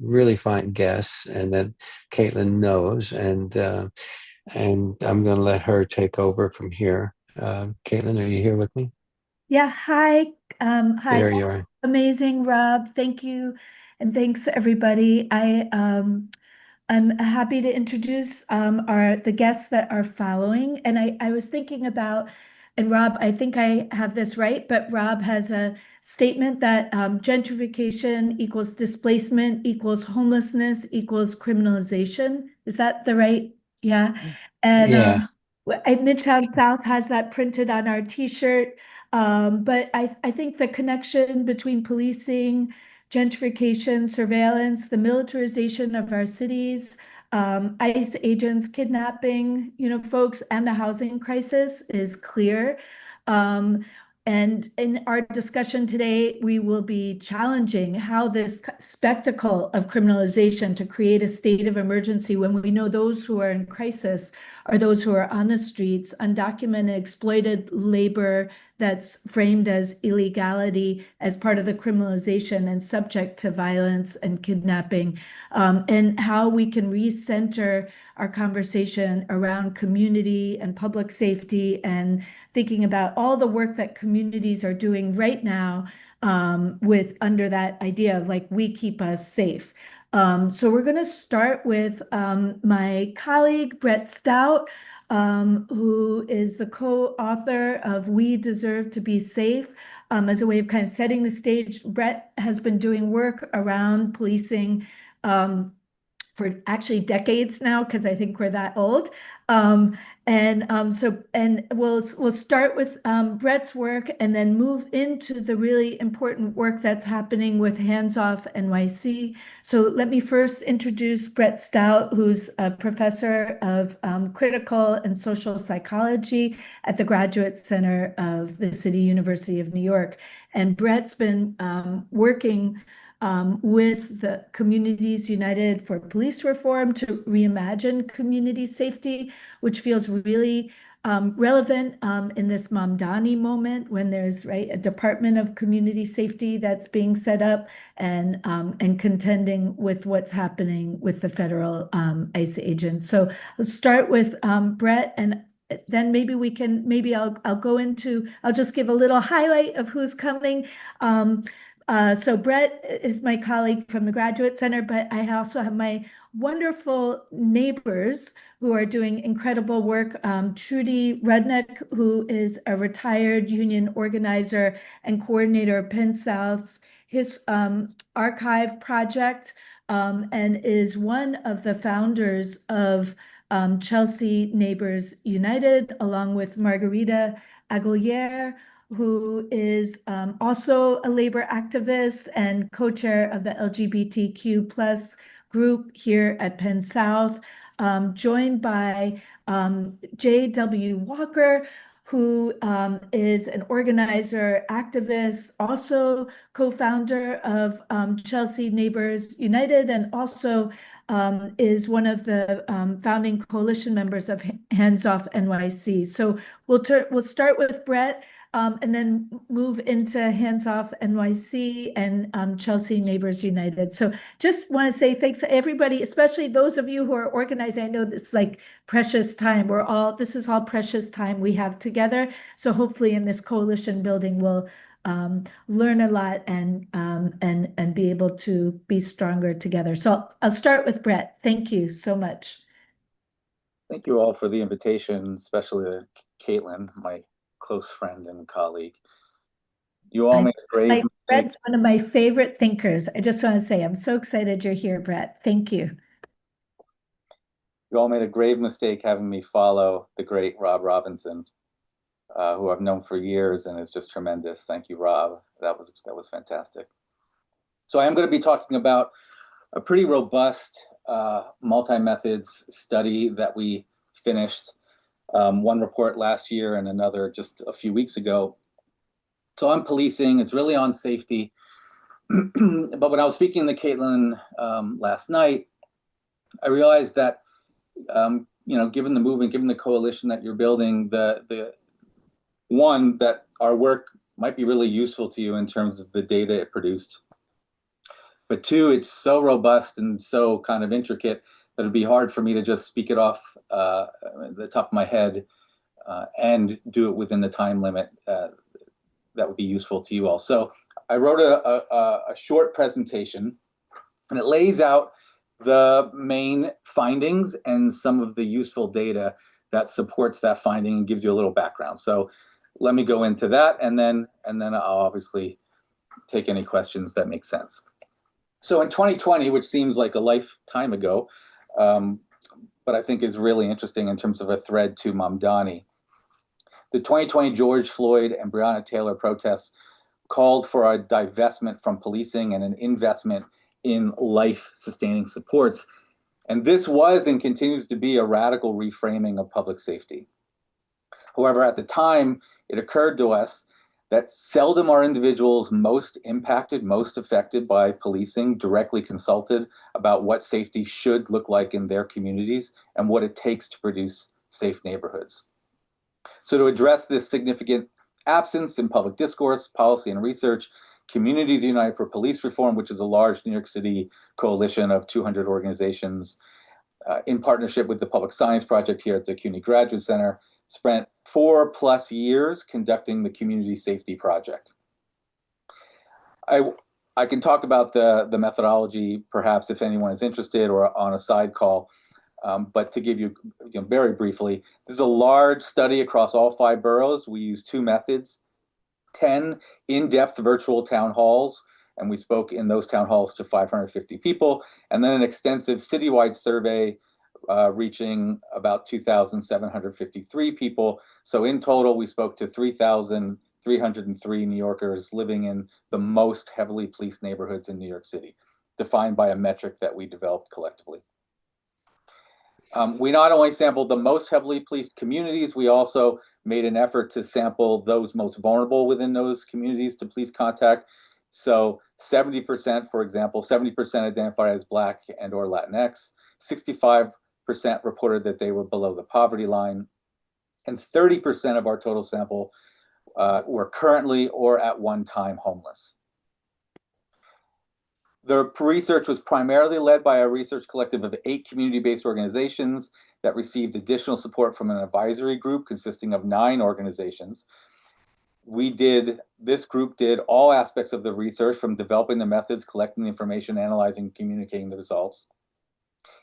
really fine guests, and that Caitlin knows, and I'm going to let her take over from here. Caitlin, are you here with me? Yeah, hi. Hi. There you are. Amazing, Rob. Thank you. And thanks everybody. I'm happy to introduce the guests that are following. And I was thinking about, and Rob, I think I have this right, but Rob has a statement that gentrification equals displacement equals homelessness equals criminalization. Is that the right? Yeah. And Yeah. Midtown South has that printed on our t-shirt. But I think the connection between policing, gentrification, surveillance, the militarization of our cities, ICE agents kidnapping, folks, and the housing crisis is clear. And in our discussion today, we will be challenging how this spectacle of criminalization to create a state of emergency, when we know those who are in crisis are those who are on the streets, undocumented, exploited labor that's framed as illegality as part of the criminalization and subject to violence and kidnapping, and how we can recenter our conversation around community and public safety, and thinking about all the work that communities are doing right now with under that idea of like, we keep us safe. So we're going to start with my colleague, Brett Stout, who is the co-author of We Deserve to Be Safe. As a way of kind of setting the stage, Brett has been doing work around policing for actually decades now, because I think we're that old. And we'll start with Brett's work and then move into the really important work that's happening with Hands Off NYC. So let me first introduce Brett Stout, who's a professor of critical and social psychology at the Graduate Center of the City University of New York. And Brett's been working with the Communities United for Police Reform to reimagine community safety, which feels really relevant in this Mamdani moment, when there's a Department of Community Safety that's being set up, and contending with what's happening with the federal ICE agents. So let's start with Brett, and then I'll just give a little highlight of who's coming. So Brett is my colleague from the Graduate Center, but I also have my wonderful neighbors who are doing incredible work. Trudy Rudnick, who is a retired union organizer and coordinator of Penn South's his archive project, and is one of the founders of Chelsea Neighbors United, along with Margarita Aguilera, who is also a labor activist and co-chair of the LGBTQ plus group here at Penn South, joined by J.W. Walker, who is an organizer, activist, also co-founder of Chelsea Neighbors United, and also is one of the founding coalition members of Hands Off NYC. So we'll start with Brett. and then move into Hands Off NYC and Chelsea Neighbors United. So just want to say thanks to everybody, especially those of you who are organizing. I know this is like precious time. This is all precious time we have together. So hopefully in this coalition building, we'll learn a lot and be able to be stronger together. So I'll start with Brett. Thank you so much. Thank you all for the invitation, especially to Caitlin, my close friend and colleague. You all made a grave mistake. Brett's one of my favorite thinkers. I just want to say I'm so excited you're here, Brett. Thank you. You all made a grave mistake having me follow the great Rob Robinson, who I've known for years and is just tremendous. Thank you, Rob. That was fantastic. So I am going to be talking about a pretty robust multi-methods study that we finished, one report last year and another just a few weeks ago. So on policing, it's really on safety. But when I was speaking to Caitlin last night, I realized that, given the movement, given the coalition that you're building, the one, that our work might be really useful to you in terms of the data it produced. But two, it's so robust and so kind of intricate that it'd be hard for me to just speak it off the top of my head and do it within the time limit that would be useful to you all. So I wrote a short presentation, and it lays out the main findings and some of the useful data that supports that finding and gives you a little background. So let me go into that, and then I'll obviously take any questions that make sense. So in 2020, which seems like a lifetime ago, but I think is really interesting in terms of a thread to Mamdani, the 2020 George Floyd and Breonna Taylor protests called for a divestment from policing and an investment in life-sustaining supports. And this was and continues to be a radical reframing of public safety. However, at the time, it occurred to us that seldom are individuals most impacted, most affected by policing directly consulted about what safety should look like in their communities and what it takes to produce safe neighborhoods. So to address this significant absence in public discourse, policy, and research, Communities United for Police Reform, which is a large New York City coalition of 200 organizations, in partnership with the Public Science Project here at the CUNY Graduate Center, spent 4+ years conducting the Community Safety Project. I can talk about the methodology, perhaps, if anyone is interested, or on a side call. But to give you, very briefly, this is a large study across all 5 boroughs. We use 2 methods, 10 in-depth virtual town halls, and we spoke in those town halls to 550 people, and then an extensive citywide survey reaching about 2,753 people. So in total, we spoke to 3,303 New Yorkers living in the most heavily policed neighborhoods in New York City, defined by a metric that we developed collectively. We not only sampled the most heavily policed communities, we also made an effort to sample those most vulnerable within those communities to police contact. So 70%, for example, 70% identified as Black and or Latinx, 65% reported that they were below the poverty line, and 30% of our total sample were currently or at one time homeless. The research was primarily led by a research collective of 8 community-based organizations that received additional support from an advisory group consisting of 9 organizations. This group did all aspects of the research, from developing the methods, collecting the information, analyzing, and communicating the results.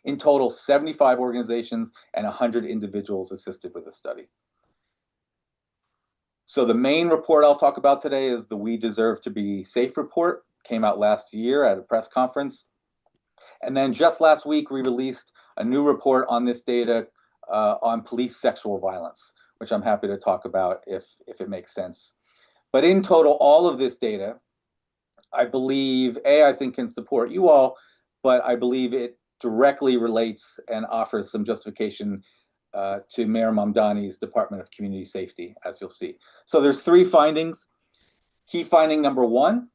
In total, 75 organizations and 100 individuals assisted with the study. So the main report I'll talk about today is the We Deserve to Be Safe report. Came out last year at a press conference. And then just last week, we released a new report on this data on police sexual violence, which I'm happy to talk about if it makes sense. But in total, all of this data, I believe, I think can support you all, but I believe it directly relates and offers some justification to Mayor Mamdani's Department of Community Safety, as you'll see. So there's 3 findings. Key finding number 1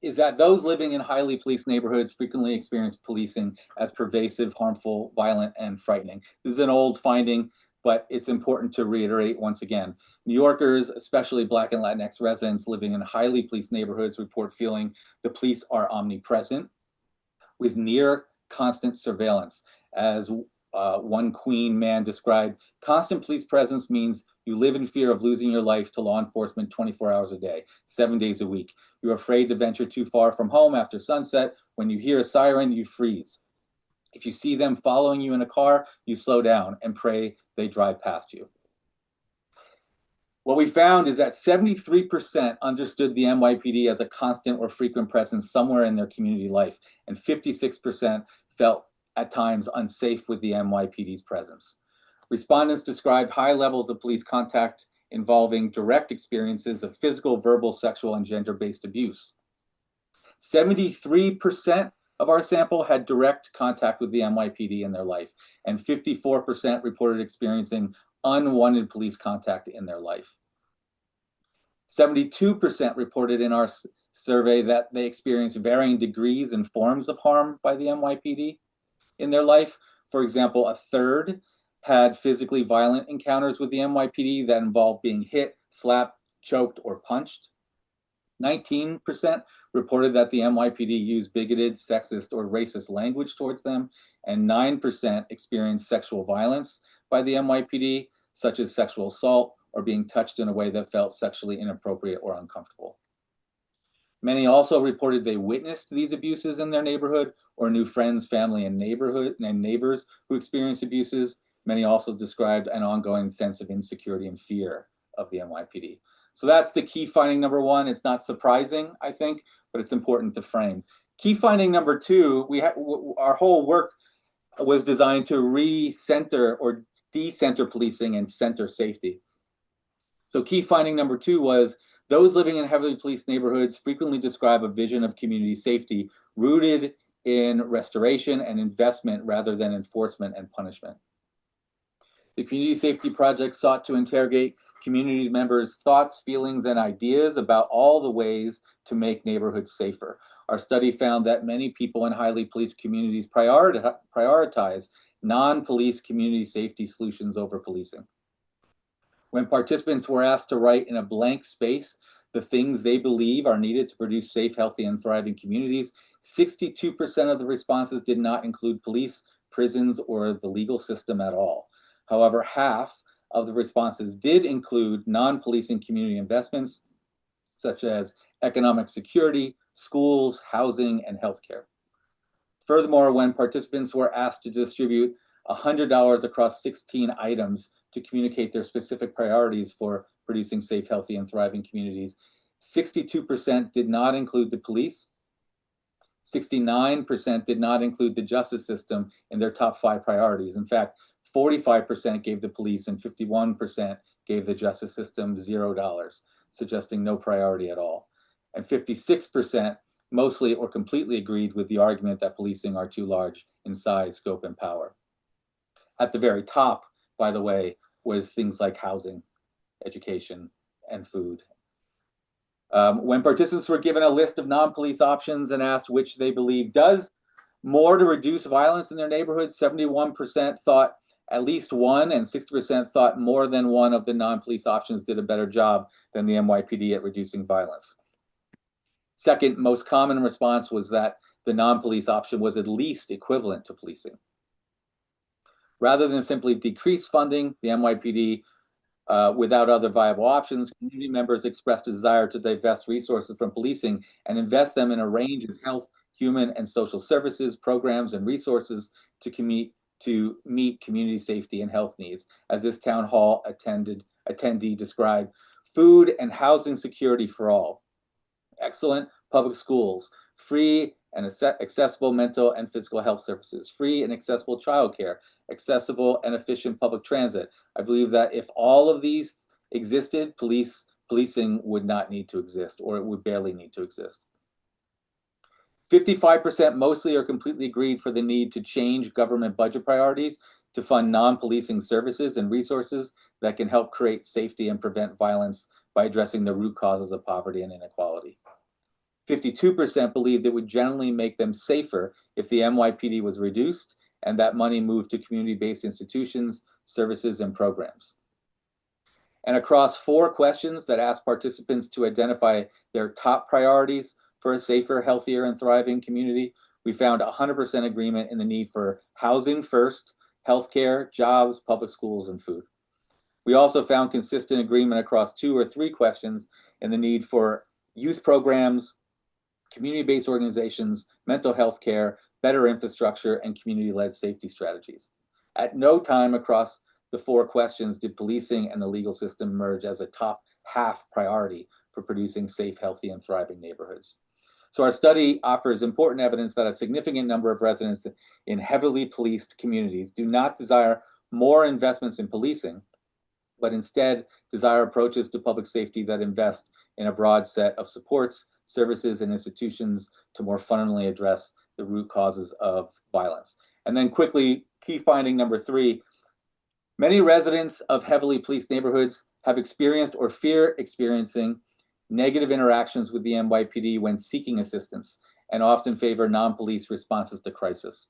is that those living in highly policed neighborhoods frequently experience policing as pervasive, harmful, violent, and frightening. This is an old finding but it's important to reiterate once again, New Yorkers, especially Black and Latinx residents living in highly policed neighborhoods, report feeling the police are omnipresent with near constant surveillance. As one Queen man described, constant police presence means you live in fear of losing your life to law enforcement 24 hours a day, 7 days a week. You're afraid to venture too far from home after sunset. When you hear a siren, you freeze. If you see them following you in a car, you slow down and pray they drive past you. What we found is that 73% understood the NYPD as a constant or frequent presence somewhere in their community life, and 56% felt at times unsafe with the NYPD's presence. Respondents described high levels of police contact involving direct experiences of physical, verbal, sexual, and gender-based abuse. 73% of our sample had direct contact with the NYPD in their life, and 54% reported experiencing unwanted police contact in their life. 72% reported in our survey that they experienced varying degrees and forms of harm by the NYPD in their life. For example, a third had physically violent encounters with the NYPD that involved being hit, slapped, choked, or punched. 19% reported that the NYPD used bigoted, sexist, or racist language towards them, and 9% experienced sexual violence by the NYPD, such as sexual assault or being touched in a way that felt sexually inappropriate or uncomfortable. Many also reported they witnessed these abuses in their neighborhood or knew friends, family, and neighbors who experienced abuses. Many also described an ongoing sense of insecurity and fear of the NYPD. So that's the key finding number one. It's not surprising, I think, but it's important to frame. Key finding number two, our whole work was designed to recenter or decenter policing and center safety. So key finding number two was those living in heavily policed neighborhoods frequently describe a vision of community safety rooted in restoration and investment rather than enforcement and punishment. The Community Safety Project sought to interrogate community members' thoughts, feelings, and ideas about all the ways to make neighborhoods safer. Our study found that many people in highly policed communities prioritize non-police community safety solutions over policing. When participants were asked to write in a blank space the things they believe are needed to produce safe, healthy, and thriving communities, 62% of the responses did not include police, prisons, or the legal system at all. However, half of the responses did include non-policing community investments, such as economic security, schools, housing, and healthcare. Furthermore, when participants were asked to distribute $100 across 16 items to communicate their specific priorities for producing safe, healthy, and thriving communities, 62% did not include the police, 69% did not include the justice system in their top 5 priorities. In fact, 45% gave the police and 51% gave the justice system $0, suggesting no priority at all. And 56% mostly or completely agreed with the argument that policing are too large in size, scope, and power. At the very top, by the way, was things like housing, education, and food. When participants were given a list of non-police options and asked which they believe does more to reduce violence in their neighborhood, 71% thought at least one, and 60% thought more than one of the non-police options did a better job than the NYPD at reducing violence. Second most common response was that the non-police option was at least equivalent to policing. Rather than simply decrease funding, the NYPD, without other viable options, community members expressed a desire to divest resources from policing and invest them in a range of health, human, and social services, programs, and resources to meet community safety and health needs. As this town hall attendee described, food and housing security for all, excellent public schools, free and accessible mental and physical health services, free and accessible childcare, accessible and efficient public transit. I believe that if all of these existed, policing would not need to exist, or it would barely need to exist. 55% mostly or completely agreed for the need to change government budget priorities to fund non-policing services and resources that can help create safety and prevent violence by addressing the root causes of poverty and inequality. 52% believed it would generally make them safer if the NYPD was reduced, and that money moved to community-based institutions, services, and programs. And across 4 questions that ask participants to identify their top priorities for a safer, healthier, and thriving community, we found 100% agreement in the need for housing first, healthcare, jobs, public schools, and food. We also found consistent agreement across 2 or 3 questions in the need for youth programs, community-based organizations, mental health care, better infrastructure, and community-led safety strategies. At no time across the 4 questions did policing and the legal system emerge as a top half priority for producing safe, healthy, and thriving neighborhoods. So our study offers important evidence that a significant number of residents in heavily policed communities do not desire more investments in policing, but instead desire approaches to public safety that invest in a broad set of supports, services, and institutions to more fundamentally address the root causes of violence. And then quickly, key finding number 3, many residents of heavily policed neighborhoods have experienced or fear experiencing negative interactions with the NYPD when seeking assistance, and often favor non-police responses to crisis.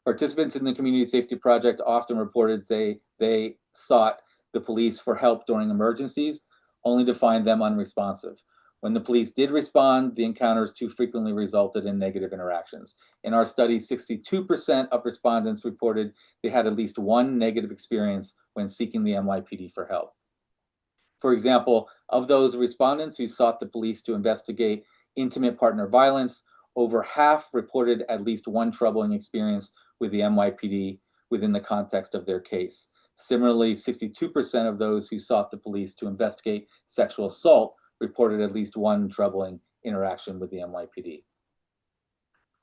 Participants in the Community Safety Project often reported they sought the police for help during emergencies, only to find them unresponsive. When the police did respond, the encounters too frequently resulted in negative interactions. In our study, 62% of respondents reported they had at least one negative experience when seeking the NYPD for help. For example, of those respondents who sought the police to investigate intimate partner violence, over half reported at least one troubling experience with the NYPD within the context of their case. Similarly, 62% of those who sought the police to investigate sexual assault reported at least one troubling interaction with the NYPD.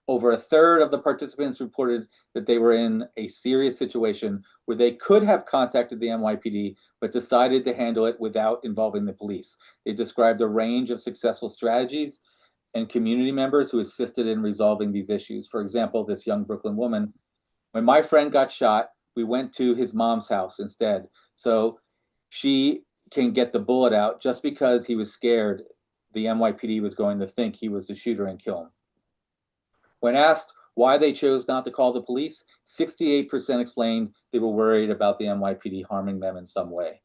Over a third of the participants reported that they were in a serious situation where they could have contacted the NYPD, but decided to handle it without involving the police. They described a range of successful strategies and community members who assisted in resolving these issues. For example, this young Brooklyn woman, when my friend got shot, we went to his mom's house instead, so she can get the bullet out just because he was scared the NYPD was going to think he was the shooter and kill him. When asked why they chose not to call the police, 68% explained they were worried about the NYPD harming them in some way.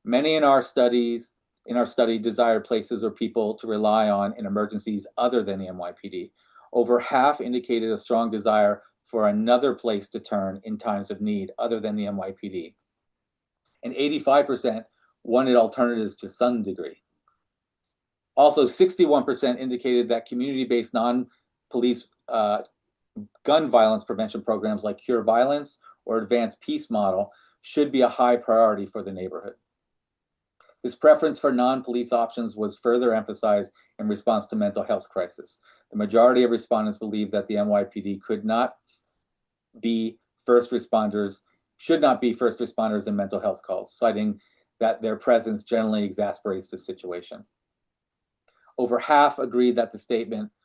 Many in our study desired places or people to rely on in emergencies other than the NYPD. Over half indicated a strong desire for another place to turn in times of need other than the NYPD. And 85% wanted alternatives to some degree. Also, 61% indicated that community-based non-police gun violence prevention programs like Cure Violence or Advanced Peace Model should be a high priority for the neighborhood. This preference for non-police options was further emphasized in response to mental health crisis. The majority of respondents believe that the NYPD should not be first responders in mental health calls, citing that their presence generally exasperates the situation. Over half agreed that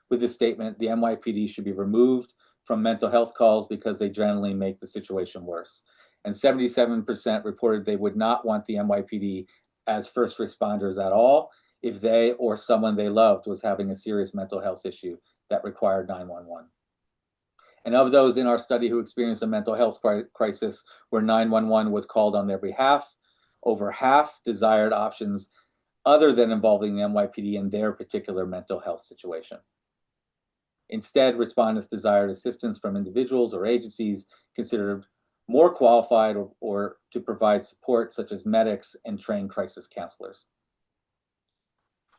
with the statement, the NYPD should be removed from mental health calls because they generally make the situation worse. And 77% reported they would not want the NYPD as first responders at all if they or someone they loved was having a serious mental health issue that required 911. And of those in our study who experienced a mental health crisis where 911 was called on their behalf, over half desired options other than involving the NYPD in their particular mental health situation. Instead, respondents desired assistance from individuals or agencies considered more qualified or to provide support, such as medics and trained crisis counselors.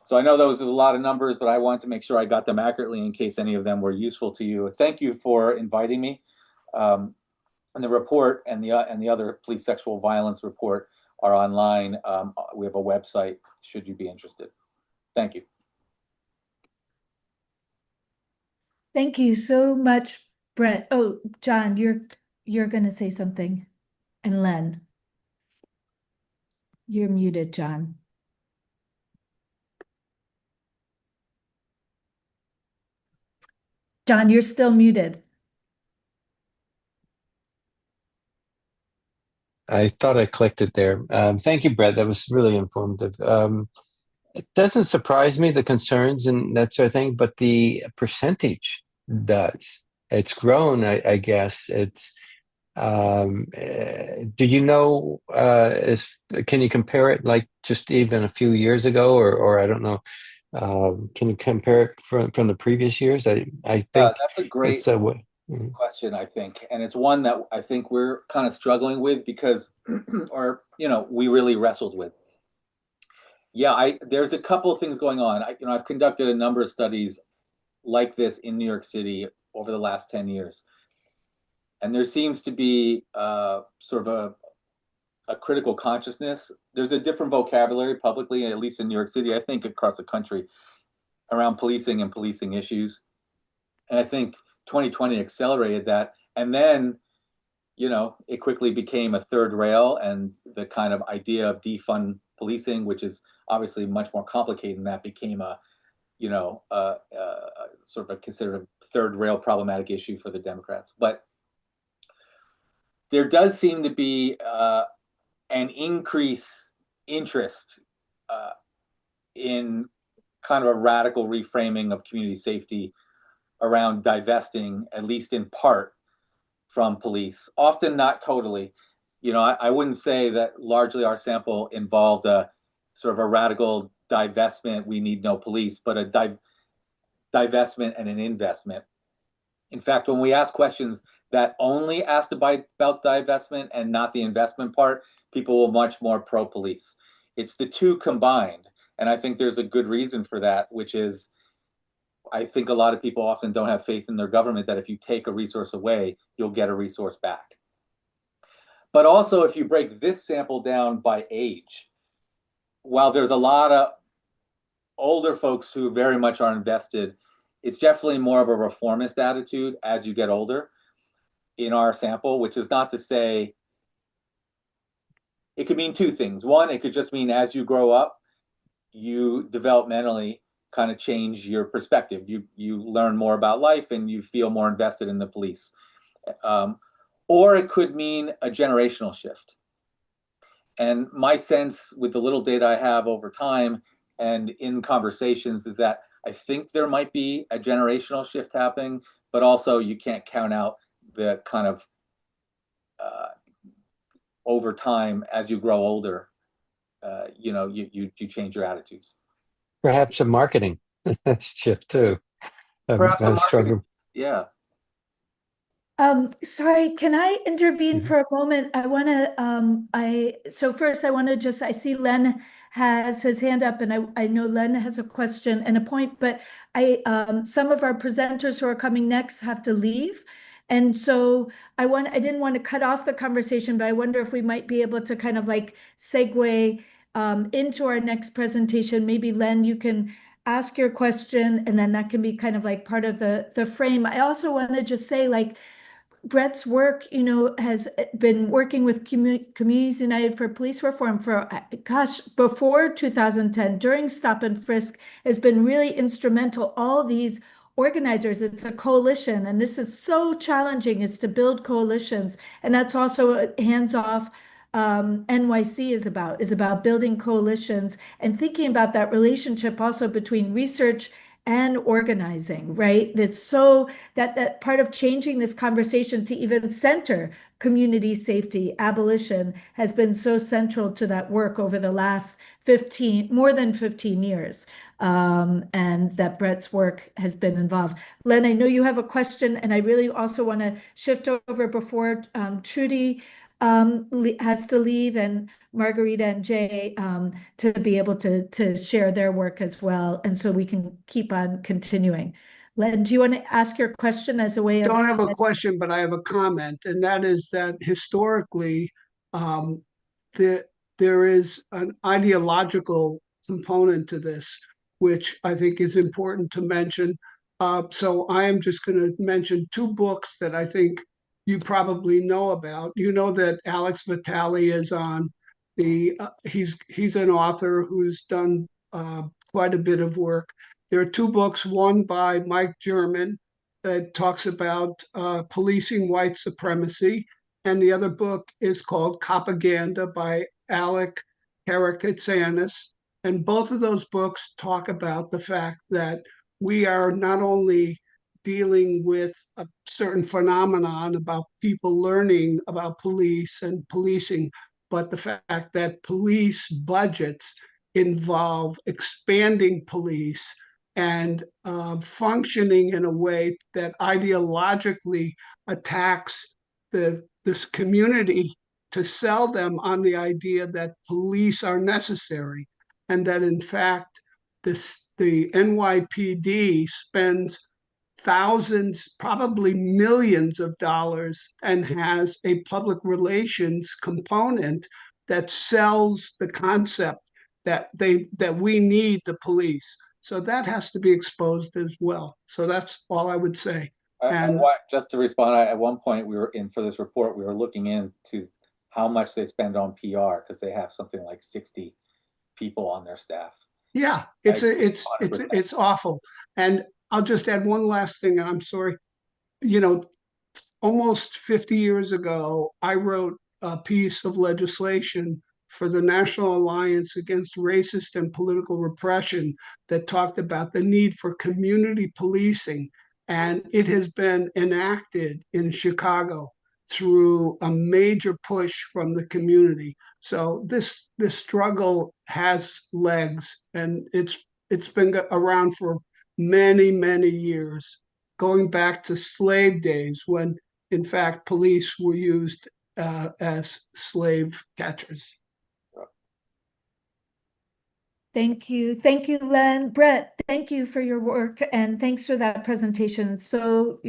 So I know those are a lot of numbers, but I wanted to make sure I got them accurately in case any of them were useful to you. Thank you for inviting me. And the report and the other police sexual violence report are online. We have a website should you be interested. Thank you. Thank you so much, Brent. Oh, John, you're going to say something. And Len. You're muted, John. John, you're still muted. I thought I clicked it there. Thank you, Brett. That was really informative. It doesn't surprise me, the concerns and that sort of thing, but the percentage does. it's grown, I guess. Do you know, can you compare it like just even a few years ago, or I don't know, can you compare it from the previous years? I think That's a great it's a way. question, I think, and it's one that I think we're kind of struggling with because, or we really wrestled with. Yeah, there's a couple of things going on. I've conducted a number of studies like this in New York City over the last 10 years. And there seems to be sort of a critical consciousness. There's a different vocabulary publicly, at least in New York City, I think across the country, around policing and policing issues. And I think 2020 accelerated that. And then, it quickly became a third rail, and the kind of idea of defund policing, which is obviously much more complicated than that, became a sort of a considered a third rail problematic issue for the Democrats. But there does seem to be an increased interest in kind of a radical reframing of community safety around divesting, at least in part, from police, often not totally. I wouldn't say that largely our sample involved a sort of a radical divestment, we need no police, but a divestment and an investment. In fact, when we ask questions that only ask about divestment and not the investment part, people will much more pro-police. It's the two combined. And I think there's a good reason for that, which is, I think a lot of people often don't have faith in their government that if you take a resource away, you'll get a resource back. But also, if you break this sample down by age, while there's a lot of older folks who very much are invested, it's definitely more of a reformist attitude as you get older in our sample, which is not to say, it could mean two things. One, it could just mean as you grow up, you developmentally kind of change your perspective. You learn more about life and you feel more invested in the police. Or it could mean a generational shift. And my sense with the little data I have over time and in conversations is that I think there might be a generational shift happening, but also you can't count out the kind of over time as you grow older, you change your attitudes. Perhaps a marketing shift too. Perhaps a marketing, stronger. yeah. Sorry, can I intervene Mhm. for a moment? I want to, so first I want to just, I see Len has his hand up, and I know Len has a question and a point, but some of our presenters who are coming next have to leave. And so I didn't want to cut off the conversation, but I wonder if we might be able to kind of like segue into our next presentation. Maybe Len, you can ask your question, and then that can be kind of like part of the frame. I also want to just say, like, Brett's work, has been working with Communities United for Police Reform for, before 2010, during Stop and Frisk, has been really instrumental. All these organizers, it's a coalition, and this is so challenging, is to build coalitions. And that's also what Hands Off NYC is about building coalitions and thinking about that relationship also between research and organizing, right? That's so that part of changing this conversation to even center community safety, abolition, has been so central to that work over the last more than 15 years. And that Brett's work has been involved. Len, I know you have a question, and I really also want to shift over before Trudy has to leave, and Margarita and Jay to be able to share their work as well, and so we can keep on continuing. Len, do you want to ask your question as a way of? Don't have a question, but I have a comment, and that is that historically, there is an ideological component to this, which I think is important to mention. So I am just going to mention two books that I think you probably know about. You know that Alex Vitale is on he's an author who's done quite a bit of work. There are two books, one by Mike German that talks about policing white supremacy, and the other book is called Copaganda by Alec Karakatsanis. And both of those books talk about the fact that we are not only dealing with a certain phenomenon about people learning about police and policing, but the fact that police budgets involve expanding police and functioning in a way that ideologically attacks this community to sell them on the idea that police are necessary, and that in fact the NYPD spends thousands, probably millions of dollars, and has a public relations component that sells the concept that we need the police. So that has to be exposed as well. So that's all I would say. And Just to respond, at one point we were in for this report, we were looking into how much they spend on PR because they have something like 60 people on their staff. yeah, it's awful. And I'll just add one last thing, and I'm sorry. You know, almost 50 years ago, I wrote a piece of legislation for the National Alliance Against Racist and Political Repression that talked about the need for community policing. And it has been enacted in Chicago through a major push from the community. So this struggle has legs, and it's been around for many, many years, going back to slave days when, in fact, police were used as slave catchers. Thank you. Thank you, Len. Brett, thank you for your work and thanks for that presentation. So,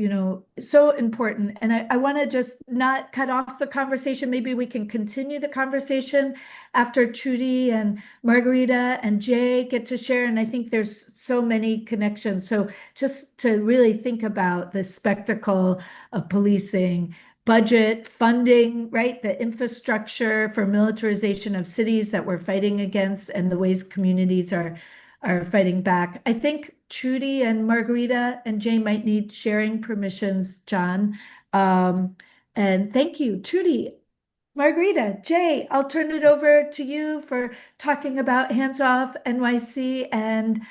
so important. And I want to just not cut off the conversation. Maybe we can continue the conversation after Trudy and Margarita and Jay get to share. And I think there's so many connections. So just to really think about the spectacle of policing, budget, funding, right? The infrastructure for militarization of cities that we're fighting against and the ways communities are fighting back. I think Trudy and Margarita and Jay might need sharing permissions, John. And thank you, Trudy. Margarita, Jay, I'll turn it over to you for talking about Hands Off NYC and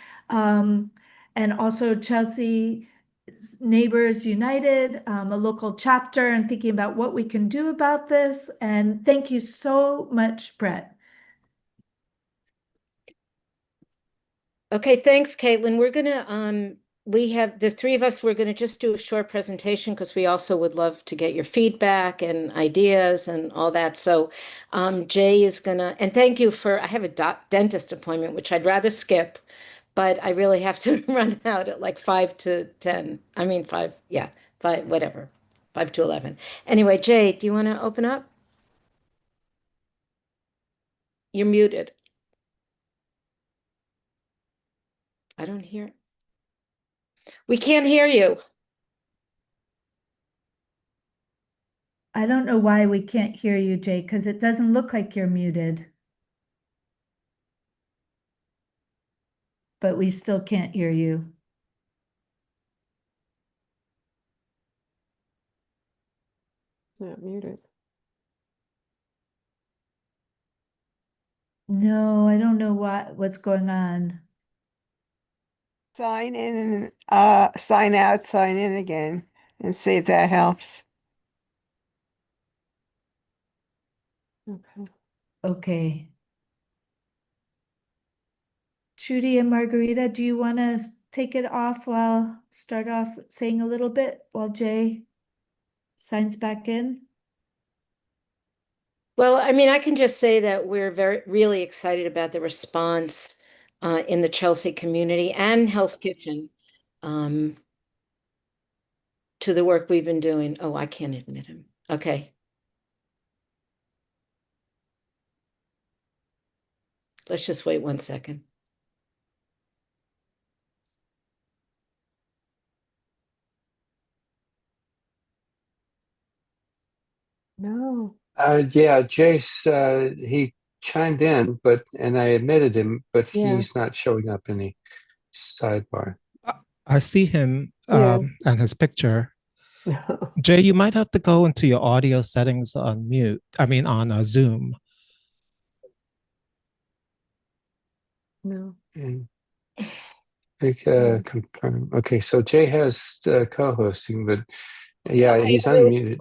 also Chelsea Neighbors United, a local chapter, and thinking about what we can do about this. And thank you so much, Brett. Okay, thanks, Caitlin. We're gonna we have the three of us, we're gonna just do a short presentation because we also would love to get your feedback and ideas and all that. So Jay is gonna, and thank you for, I have a dentist appointment, which I'd rather skip, but I really have to run out at like 5 to 10. I mean, 5, yeah, 5, whatever, 5 to 11. Anyway, Jay, do you want to open up? You're muted. I don't hear. We can't hear you. I don't know why we can't hear you, Jay, because it doesn't look like you're muted. But we still can't hear you. Not muted. No, I don't know what's going on. Sign in and sign out, sign in again, and see if that helps. Okay. Okay. Trudy and Margarita, do you want to take it off start off saying a little bit while Jay signs back in? Well, I mean, I can just say that we're really excited about the response in the Chelsea community and Hell's Kitchen to the work we've been doing. Oh, I can't admit him. Okay. Let's just wait 1 second. No. Yeah, Jace, he chimed in, and I admitted him, but Yeah. he's not showing up in the sidebar. I see him Yeah. and his picture. Jay, you might have to go into your audio settings on mute. I mean, on Zoom. No. And Confirm. Okay, so Jay has co-hosting, but yeah, Okay, he's I will- unmuted.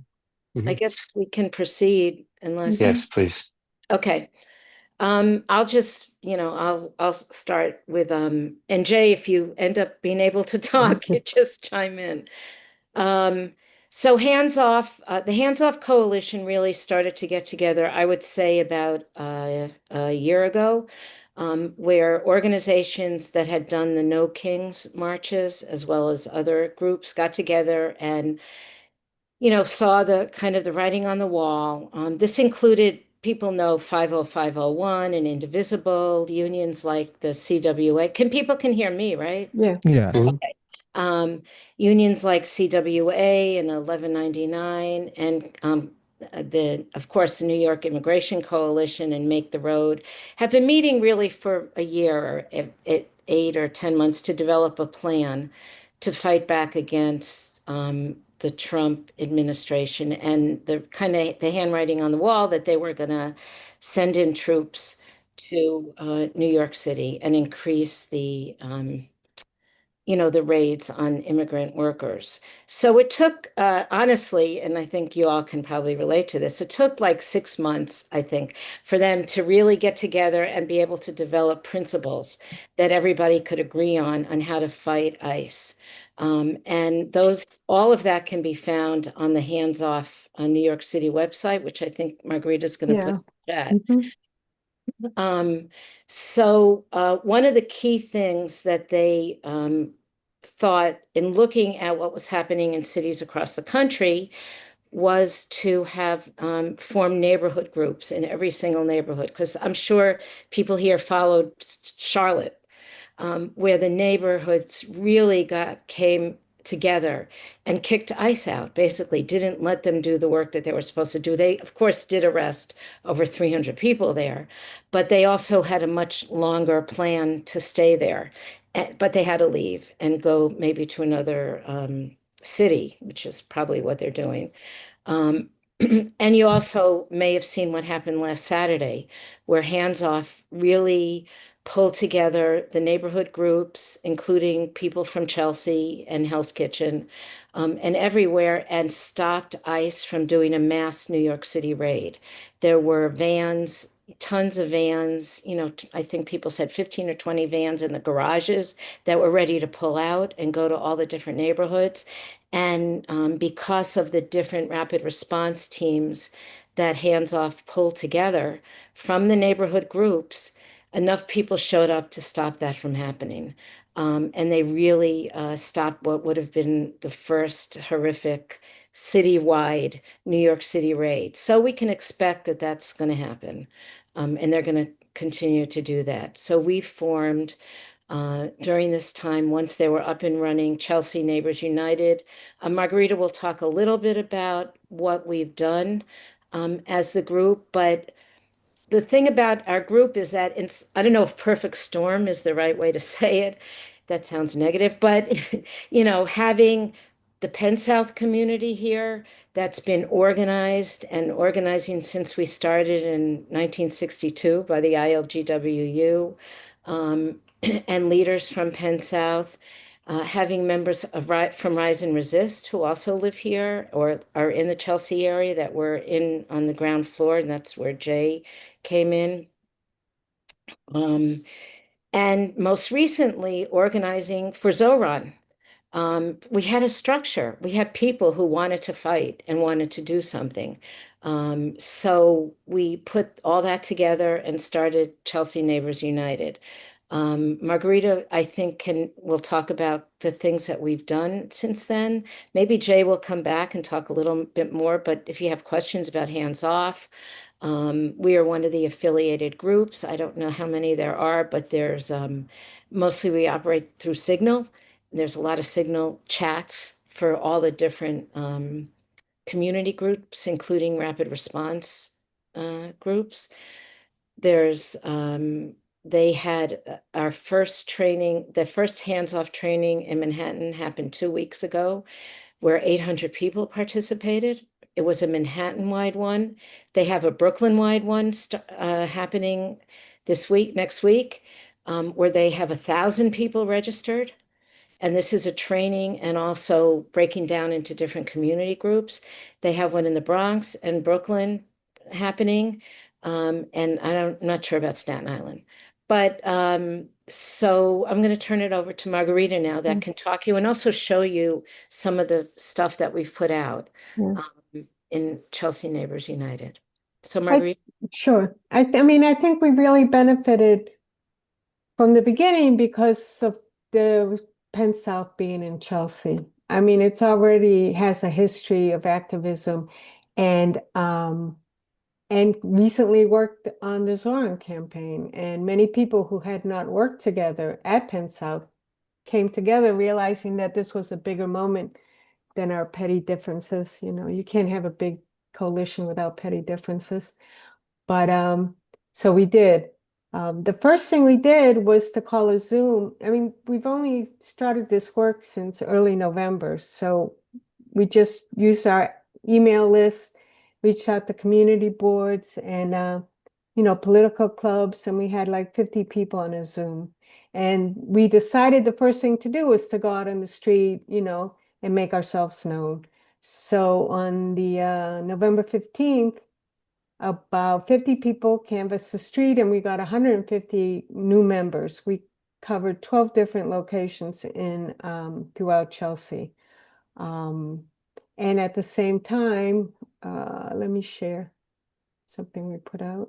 I guess we can proceed unless. Yes, please. Okay. I'll just, I'll start with, and Jay, if you end up being able to talk, you just chime in. So the Hands Off Coalition really started to get together, I would say about a year ago, where organizations that had done the No Kings marches, as well as other groups, got together and saw the kind of the writing on the wall. This included people know 50501 and Indivisible, unions like the CWA. People can hear me, right? Yeah. Yes. Mhm. Unions like CWA and 1199 and of course, the New York Immigration Coalition and Make the Road have been meeting really for a year, or 8 or 10 months, to develop a plan to fight back against the Trump administration and the kind of the handwriting on the wall that they were going to send in troops to New York City and increase the the raids on immigrant workers. So it took, honestly, and I think you all can probably relate to this, it took like 6 months, I think, for them to really get together and be able to develop principles that everybody could agree on how to fight ICE. And all of that can be found on the Hands Off New York City website, which I think Margarita's going to put in the chat. Mhm. So one of the key things that they thought in looking at what was happening in cities across the country was to have form neighborhood groups in every single neighborhood, because I'm sure people here followed Charlotte, where the neighborhoods really came together and kicked ICE out, basically didn't let them do the work that they were supposed to do. They, of course, did arrest over 300 people there, but they also had a much longer plan to stay there. But they had to leave and go maybe to another city, which is probably what they're doing. And you also may have seen what happened last Saturday, where Hands Off really pulled together the neighborhood groups, including people from Chelsea and Hell's Kitchen, and everywhere, and stopped ICE from doing a mass New York City raid. There were vans, tons of vans, I think people said 15 or 20 vans in the garages that were ready to pull out and go to all the different neighborhoods. And because of the different rapid response teams that Hands Off pulled together from the neighborhood groups, enough people showed up to stop that from happening. And they really stopped what would have been the first horrific citywide New York City raid. So we can expect that that's going to happen. And they're going to continue to do that. So we formed during this time, once they were up and running, Chelsea Neighbors United. Margarita will talk a little bit about what we've done as the group, but the thing about our group is that I don't know if perfect storm is the right way to say it. That sounds negative, but having the Penn South community here that's been organized and organizing since we started in 1962 by the ILGWU, and leaders from Penn South, having members from Rise and Resist who also live here or are in the Chelsea area that were on the ground floor, and that's where Jay came in. And most recently, organizing for Zoran. We had a structure. We had people who wanted to fight and wanted to do something. So we put all that together and started Chelsea Neighbors United. Margarita, I think, will talk about the things that we've done since then. Maybe Jay will come back and talk a little bit more, but if you have questions about Hands Off, we are one of the affiliated groups. I don't know how many there are, but there's mostly we operate through Signal. There's a lot of Signal chats for all the different community groups, including rapid response groups. They had our first training, the first Hands Off training in Manhattan happened 2 weeks ago, where 800 people participated. It was a Manhattan-wide one. They have a Brooklyn-wide one happening next week. where they have 1,000 people registered. And this is a training and also breaking down into different community groups. They have one in the Bronx and Brooklyn happening. And I'm not sure about Staten Island. But so I'm going to turn it over to Margarita now that can talk you and also show you some of the stuff that we've put out in Chelsea Neighbors United. So Margarita. Sure. I mean, I think we really benefited from the beginning because of the Penn South being in Chelsea. I mean, it's already has a history of activism and recently worked on the Zoran campaign. And many people who had not worked together at Penn South came together realizing that this was a bigger moment than our petty differences. You know, you can't have a big coalition without petty differences. But so we did. The first thing we did was to call a Zoom. I mean, we've only started this work since early November. So we just used our email list, reached out to community boards and, political clubs. And we had like 50 people on a Zoom. And we decided the first thing to do was to go out on the street, and make ourselves known. So on the November 15th, about 50 people canvassed the street and we got 150 new members. We covered 12 different locations in throughout Chelsea. And at the same time, let me share something we put out.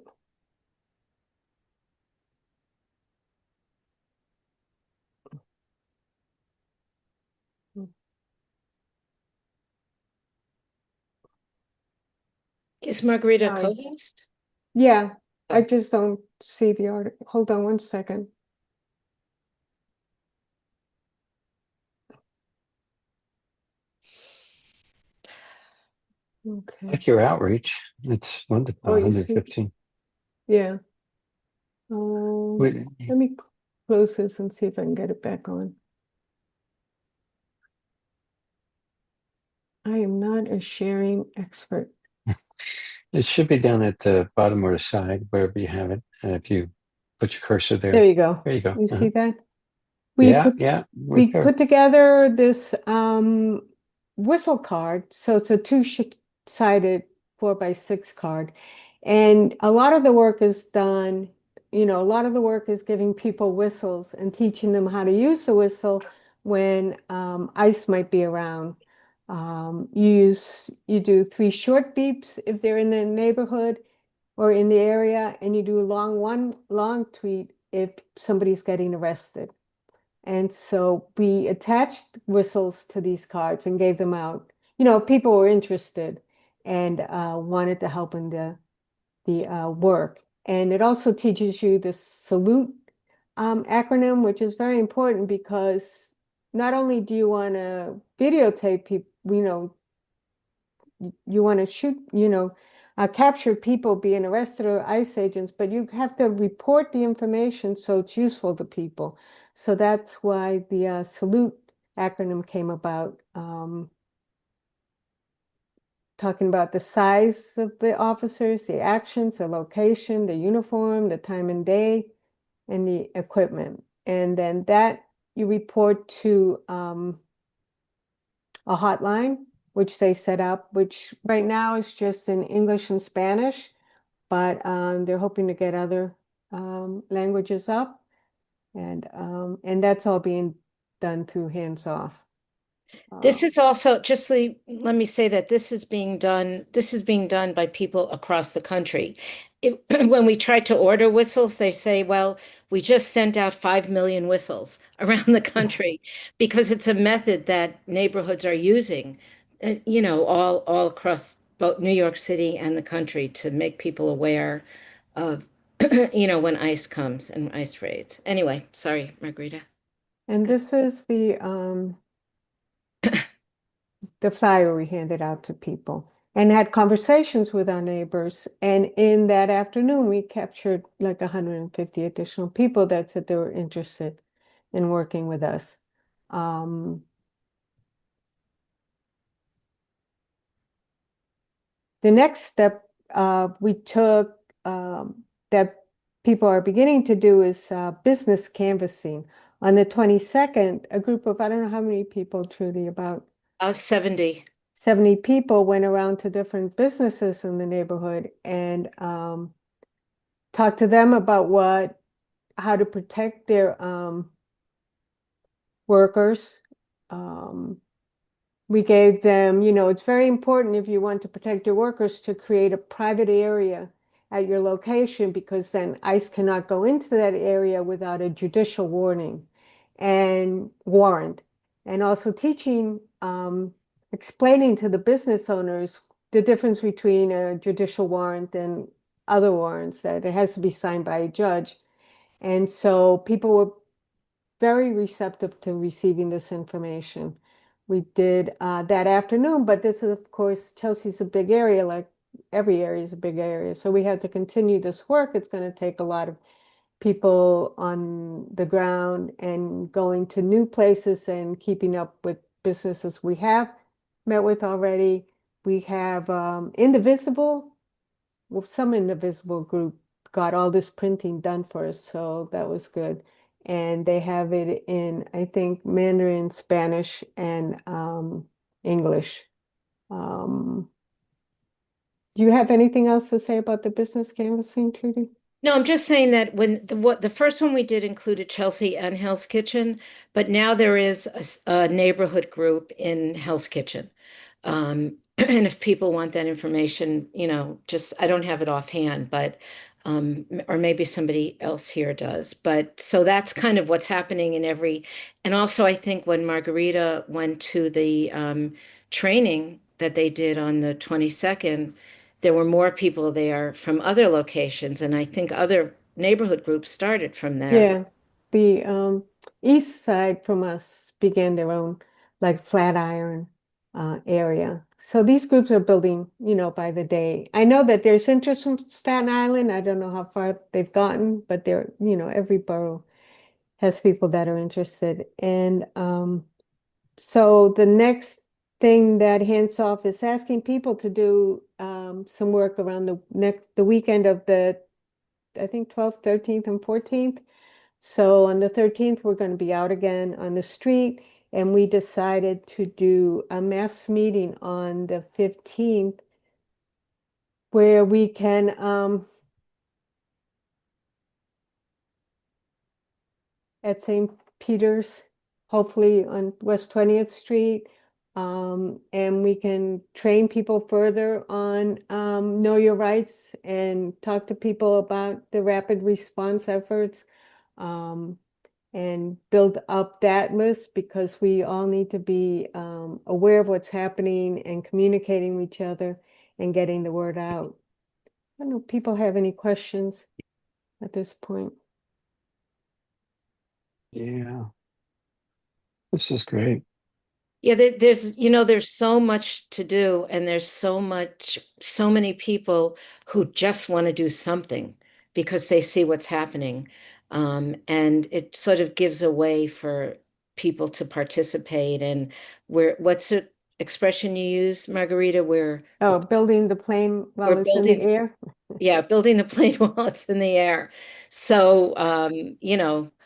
Is Margarita a Hi. co-host? Yeah, I Oh. just don't see the article. Hold on one second. Okay. Like your outreach. It's wonderful. Oh, you see? 115. Yeah. Wait, Let me close this and see if I can get it back on. I am not a sharing expert. it should be down at the bottom or the side, wherever you have it. If you put your cursor there. There you go. There you go. You see that? Yeah, put, yeah. we We're put together this whistle card. So it's a two-sided 4x6 card. And a lot of the work is done, a lot of the work is giving people whistles and teaching them how to use the whistle when ICE might be around. You do 3 short beeps if they're in the neighborhood or in the area, and you do one long tweet if somebody's getting arrested. And so we attached whistles to these cards and gave them out. People were interested and wanted to help in the work. And it also teaches you the salute acronym, which is very important because not only do you want to videotape people, you want to shoot, capture people being arrested or ICE agents, but you have to report the information so it's useful to people. So that's why the salute acronym came about, talking about the size of the officers, the actions, the location, the uniform, the time and day, and the equipment. And then that you report to a hotline, which they set up, which right now is just in English and Spanish, but they're hoping to get other languages up. And that's all being done through Hands Off. This is also let me say that this is being done by people across the country. When we try to order whistles, they say, well, we just sent out 5 million whistles around the country because it's a method that neighborhoods are using, all across both New York City and the country to make people aware of, when ICE comes and ICE raids. Anyway, sorry, Margarita. And this is the flyer we handed out to people and had conversations with our neighbors. And in that afternoon, we captured like 150 additional people that said they were interested in working with us. The next step we took that people are beginning to do is business canvassing. On the 22nd, a group of, I don't know how many people, Trudy, about 70. 70 people went around to different businesses in the neighborhood and talked to them about how to protect their workers. We gave them, it's very important if you want to protect your workers to create a private area at your location, because then ICE cannot go into that area without a judicial warning and warrant. And also teaching, explaining to the business owners the difference between a judicial warrant and other warrants, that it has to be signed by a judge. And so people were very receptive to receiving this information. We did that afternoon, but this is, of course, Chelsea's a big area, like every area is a big area. So we had to continue this work. It's going to take a lot of people on the ground and going to new places and keeping up with businesses we have met with already. We have Indivisible, well, some Indivisible group got all this printing done for us, so that was good. And they have it in, I think, Mandarin, Spanish, and English. Do you have anything else to say about the business canvassing, Trudy? No, I'm just saying that when the first one we did included Chelsea and Hell's Kitchen, but now there is a neighborhood group in Hell's Kitchen. And if people want that information, just, I don't have it offhand, but or maybe somebody else here does. But so that's kind of what's happening and also I think when Margarita went to the training that they did on the 22nd, there were more people there from other locations, and I think other neighborhood groups started from there. Yeah, the east side from us began their own, like, Flatiron area. So these groups are building, by the day. I know that there's interest from Staten Island. I don't know how far they've gotten, but they're, every borough has people that are interested. And so the next thing that Hands Off is asking people to do some work around the weekend of the, I think, 12th, 13th, and 14th. So on the 13th, we're going to be out again on the street. And we decided to do a mass meeting on the 15th where we can at St. Peter's, hopefully on West 20th Street, and we can train people further on know your rights and talk to people about the rapid response efforts. And build up that list, because we all need to be aware of what's happening and communicating with each other and getting the word out. I don't know if people have any questions at this point. Yeah. This is great. Yeah, there's so much to do, and there's so many people who just want to do something because they see what's happening. And it sort of gives a way for people to participate. And what's the expression you use, Margarita? Building the plane while it's in the air. Yeah, building the plane while it's in the air. So,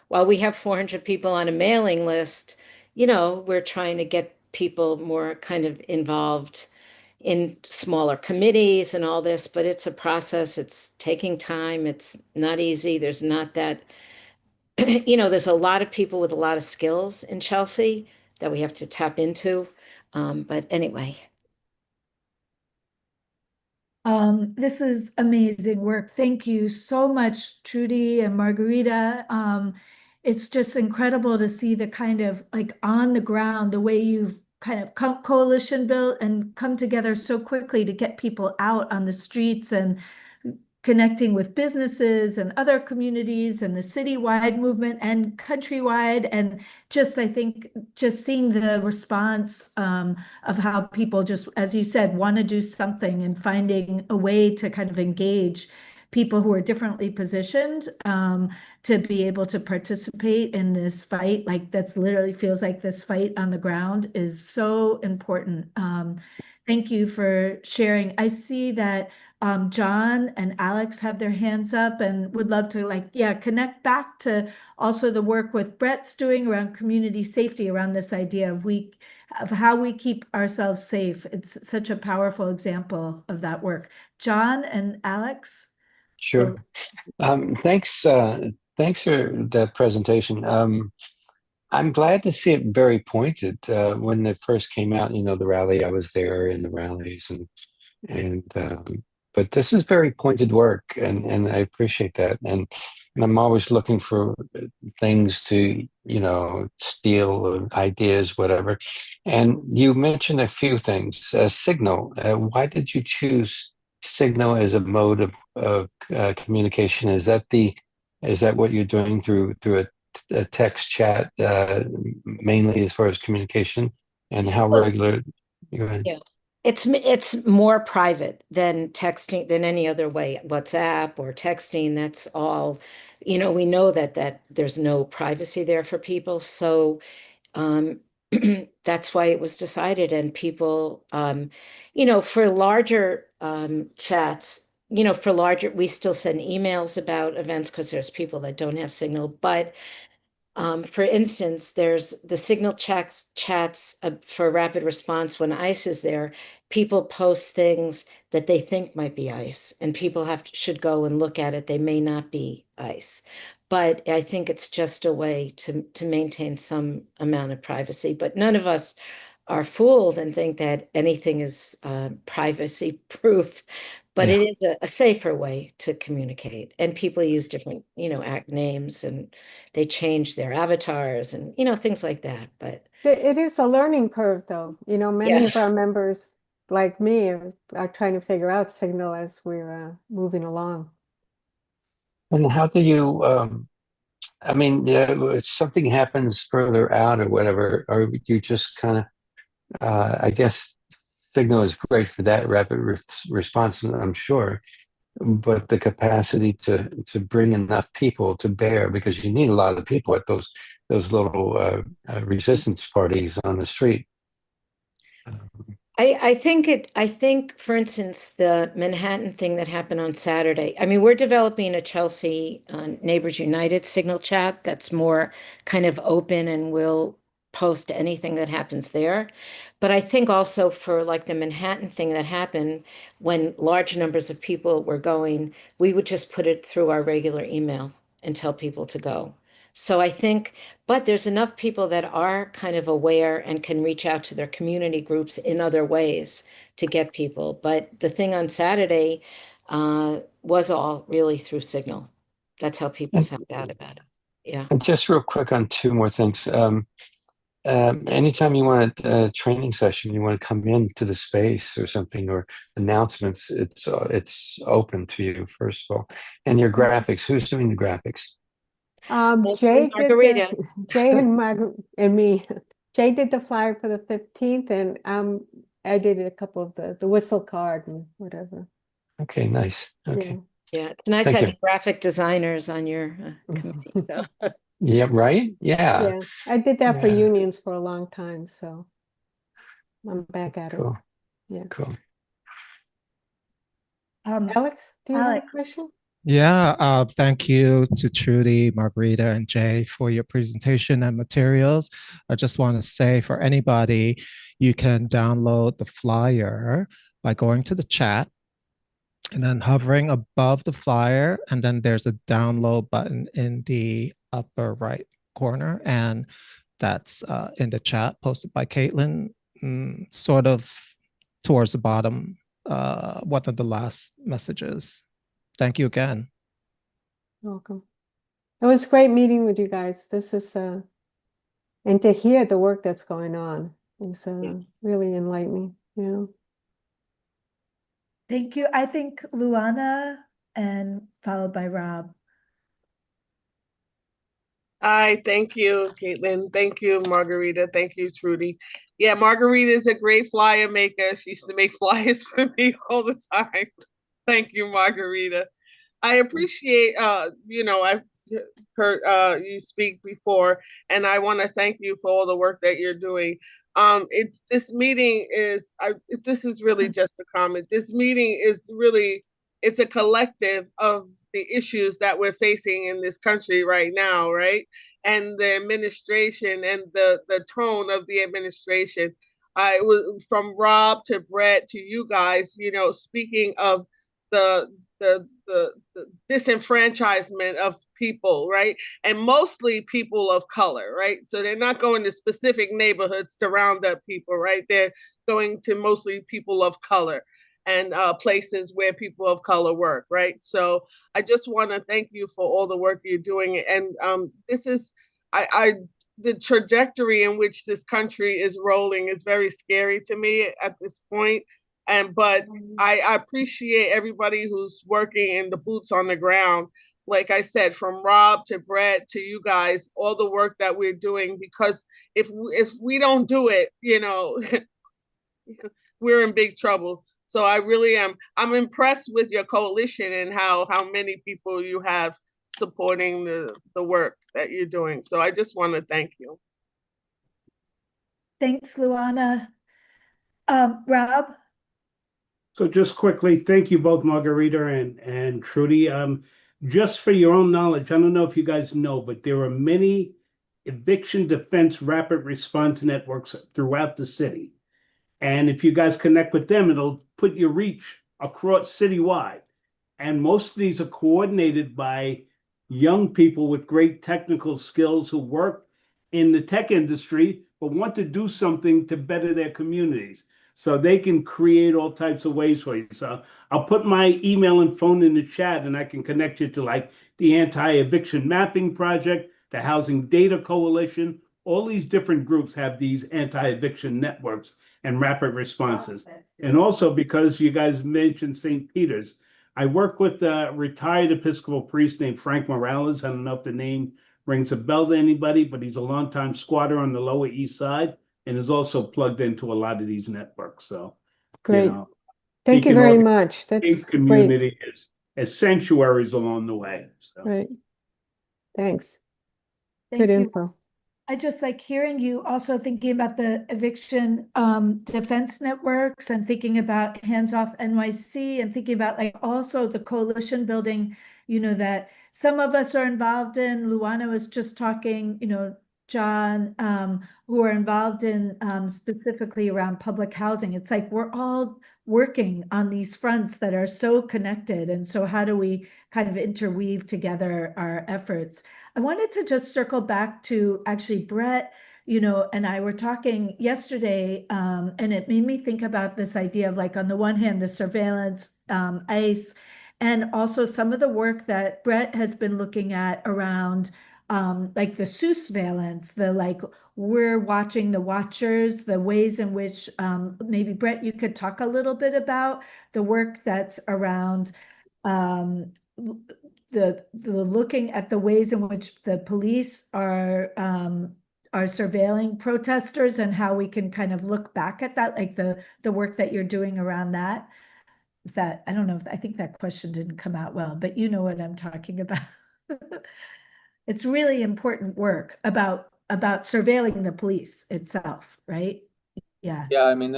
while we have 400 people on a mailing list, we're trying to get people more kind of involved in smaller committees and all this, but it's a process. It's taking time. It's not easy. There's not that, there's a lot of people with a lot of skills in Chelsea that we have to tap into. But anyway. This is amazing work. Thank you so much, Trudy and Margarita. It's just incredible to see the kind of, like, on the ground, the way you've kind of coalition built and come together so quickly to get people out on the streets and connecting with businesses and other communities and the citywide movement and countrywide. And just, I think, just seeing the response of how people just, as you said, want to do something and finding a way to kind of engage people who are differently positioned to be able to participate in this fight. Like, that's literally feels like this fight on the ground is so important. Thank you for sharing. I see that John and Alex have their hands up and would love to connect back to also the work with Brett's doing around community safety, around this idea of how we keep ourselves safe. It's such a powerful example of that work. John and Alex? Sure. Thanks for that presentation. I'm glad to see it very pointed. When it first came out, the rally, I was there in the rallies, but this is very pointed work, and I appreciate that. And I'm always looking for things to, steal or ideas, whatever. And you mentioned a few things. Signal. Why did you choose Signal as a mode of communication? Is that what you're doing through a text chat, mainly as far as communication, and how regular? Go ahead. Yeah. It's more private than texting, than any other way, WhatsApp or texting. That's all, we know that there's no privacy there for people. So that's why it was decided. And people, for larger chats, we still send emails about events because there's people that don't have Signal. But for instance, there's the Signal chats for rapid response. When ICE is there, people post things that they think might be ICE, and people should go and look at it. They may not be ICE, but I think it's just a way to maintain some amount of privacy. But none of us are fooled and think that anything is privacy proof. But Yeah. it is a safer way to communicate. And people use different, act names, and they change their avatars and, things like that. But It is a learning curve, though. Many of our members, like me, are trying to figure out Signal as we're moving along. And how do you, if something happens further out or whatever, or you just kind of, I guess Signal is great for that rapid response, I'm sure, but the capacity to bring enough people to bear, because you need a lot of people at those little resistance parties on the street. I think, for instance, the Manhattan thing that happened on Saturday, we're developing a Chelsea Neighbors United Signal chat that's more kind of open, and we'll post anything that happens there. But I think also for like the Manhattan thing that happened, when large numbers of people were going, we would just put it through our regular email and tell people to go. So I think, but there's enough people that are kind of aware and can reach out to their community groups in other ways to get people. But the thing on Saturday was all really through Signal. That's how people found out about it. Yeah. And just real quick on two more things. Anytime you want a training session, you want to come into the space or something, or announcements, it's open to you, first of all. And your graphics, who's doing the graphics? Jay Margarita. Jay and me. Jay did the flyer for the 15th, and I did a couple of the whistle card and whatever. Okay, nice. Okay. Yeah, it's nice Thank having you. graphic designers on your committee. So Yeah, right? Yeah. Yeah, I did that for Yeah. unions for a long time, so I'm back at it. Cool. Yeah. Cool. Alex, do you have a Alex. question? Yeah, thank you to Trudy, Margarita, and Jay for your presentation and materials. I just want to say for anybody, you can download the flyer by going to the chat and then hovering above the flyer, and then there's a download button in the upper right corner, and that's in the chat posted by Caitlin, sort of towards the bottom, one of the last messages. Thank you again. Welcome. It was great meeting with you guys. This is and to hear the work that's going on is really enlightening. Yeah. Thank you. I think Luana, and followed by Rob. Hi, thank you, Caitlin. Thank you, Margarita. Thank you, Trudy. Yeah, Margarita is a great flyer maker. She used to make flyers for me all the time. Thank you, Margarita. I appreciate, I've heard you speak before, and I want to thank you for all the work that you're doing. This is really just a comment. This meeting is really it's a collective of the issues that we're facing in this country right now, right? And the administration and the tone of the administration. I was from Rob to Brett to you guys, you know, speaking of the the disenfranchisement of people, right? And mostly people of color, right? So they're not going to specific neighborhoods to round up people, right? They're going to mostly people of color and places where people of color work, right? So I just want to thank you for all the work you're doing. And this is, the trajectory in which this country is rolling is very scary to me at this point. But I appreciate everybody who's working in the boots on the ground. Like I said, from Rob to Brett to you guys, all the work that we're doing, because if we don't do it, you know, we're in big trouble. So I really am. I'm impressed with your coalition and how many people you have supporting the work that you're doing. So I just want to thank you. Thanks, Luana. Rob? So just quickly, thank you both, Margarita and Trudy. Just for your own knowledge, I don't know if you guys know, but there are many eviction defense rapid response networks throughout the city. And if you guys connect with them, it'll put your reach across citywide. And most of these are coordinated by young people with great technical skills who work in the tech industry, but want to do something to better their communities. So they can create all types of ways for you. So I'll put my email and phone in the chat, and I can connect you to like the Anti-Eviction Mapping Project, the Housing Data Coalition. All these different groups have these anti-eviction networks and rapid responses. And also, because you guys mentioned St. Peter's, I work with a retired Episcopal priest named Frank Morales. I don't know if the name rings a bell to anybody, but he's a longtime squatter on the Lower East Side and is also plugged into a lot of these networks. So, Great. you know, Thank you very much. That's great great. community as sanctuaries along the way. So. Right. Thanks. Thank Good you. info. I just like hearing you also thinking about the eviction defense networks and thinking about Hands Off NYC and thinking about like also the coalition building, you know, that some of us are involved in. Luana was just talking, you know, John, who are involved in specifically around public housing. It's like we're all working on these fronts that are so connected. And so how do we kind of interweave together our efforts? I wanted to just circle back to actually Brett, you know, and I were talking yesterday, and it made me think about this idea of like, on the one hand, the surveillance, ICE, and also some of the work that Brett has been looking at around like the surveillance, the like we're watching the watchers, the ways in which maybe Brett, you could talk a little bit about the work that's around the looking at the ways in which the police are surveilling protesters and how we can kind of look back at that, like the work that you're doing around that. That I don't know if I think that question didn't come out well, but you know what I'm talking about. It's really important work about surveilling the police itself, right? Yeah. Yeah, I mean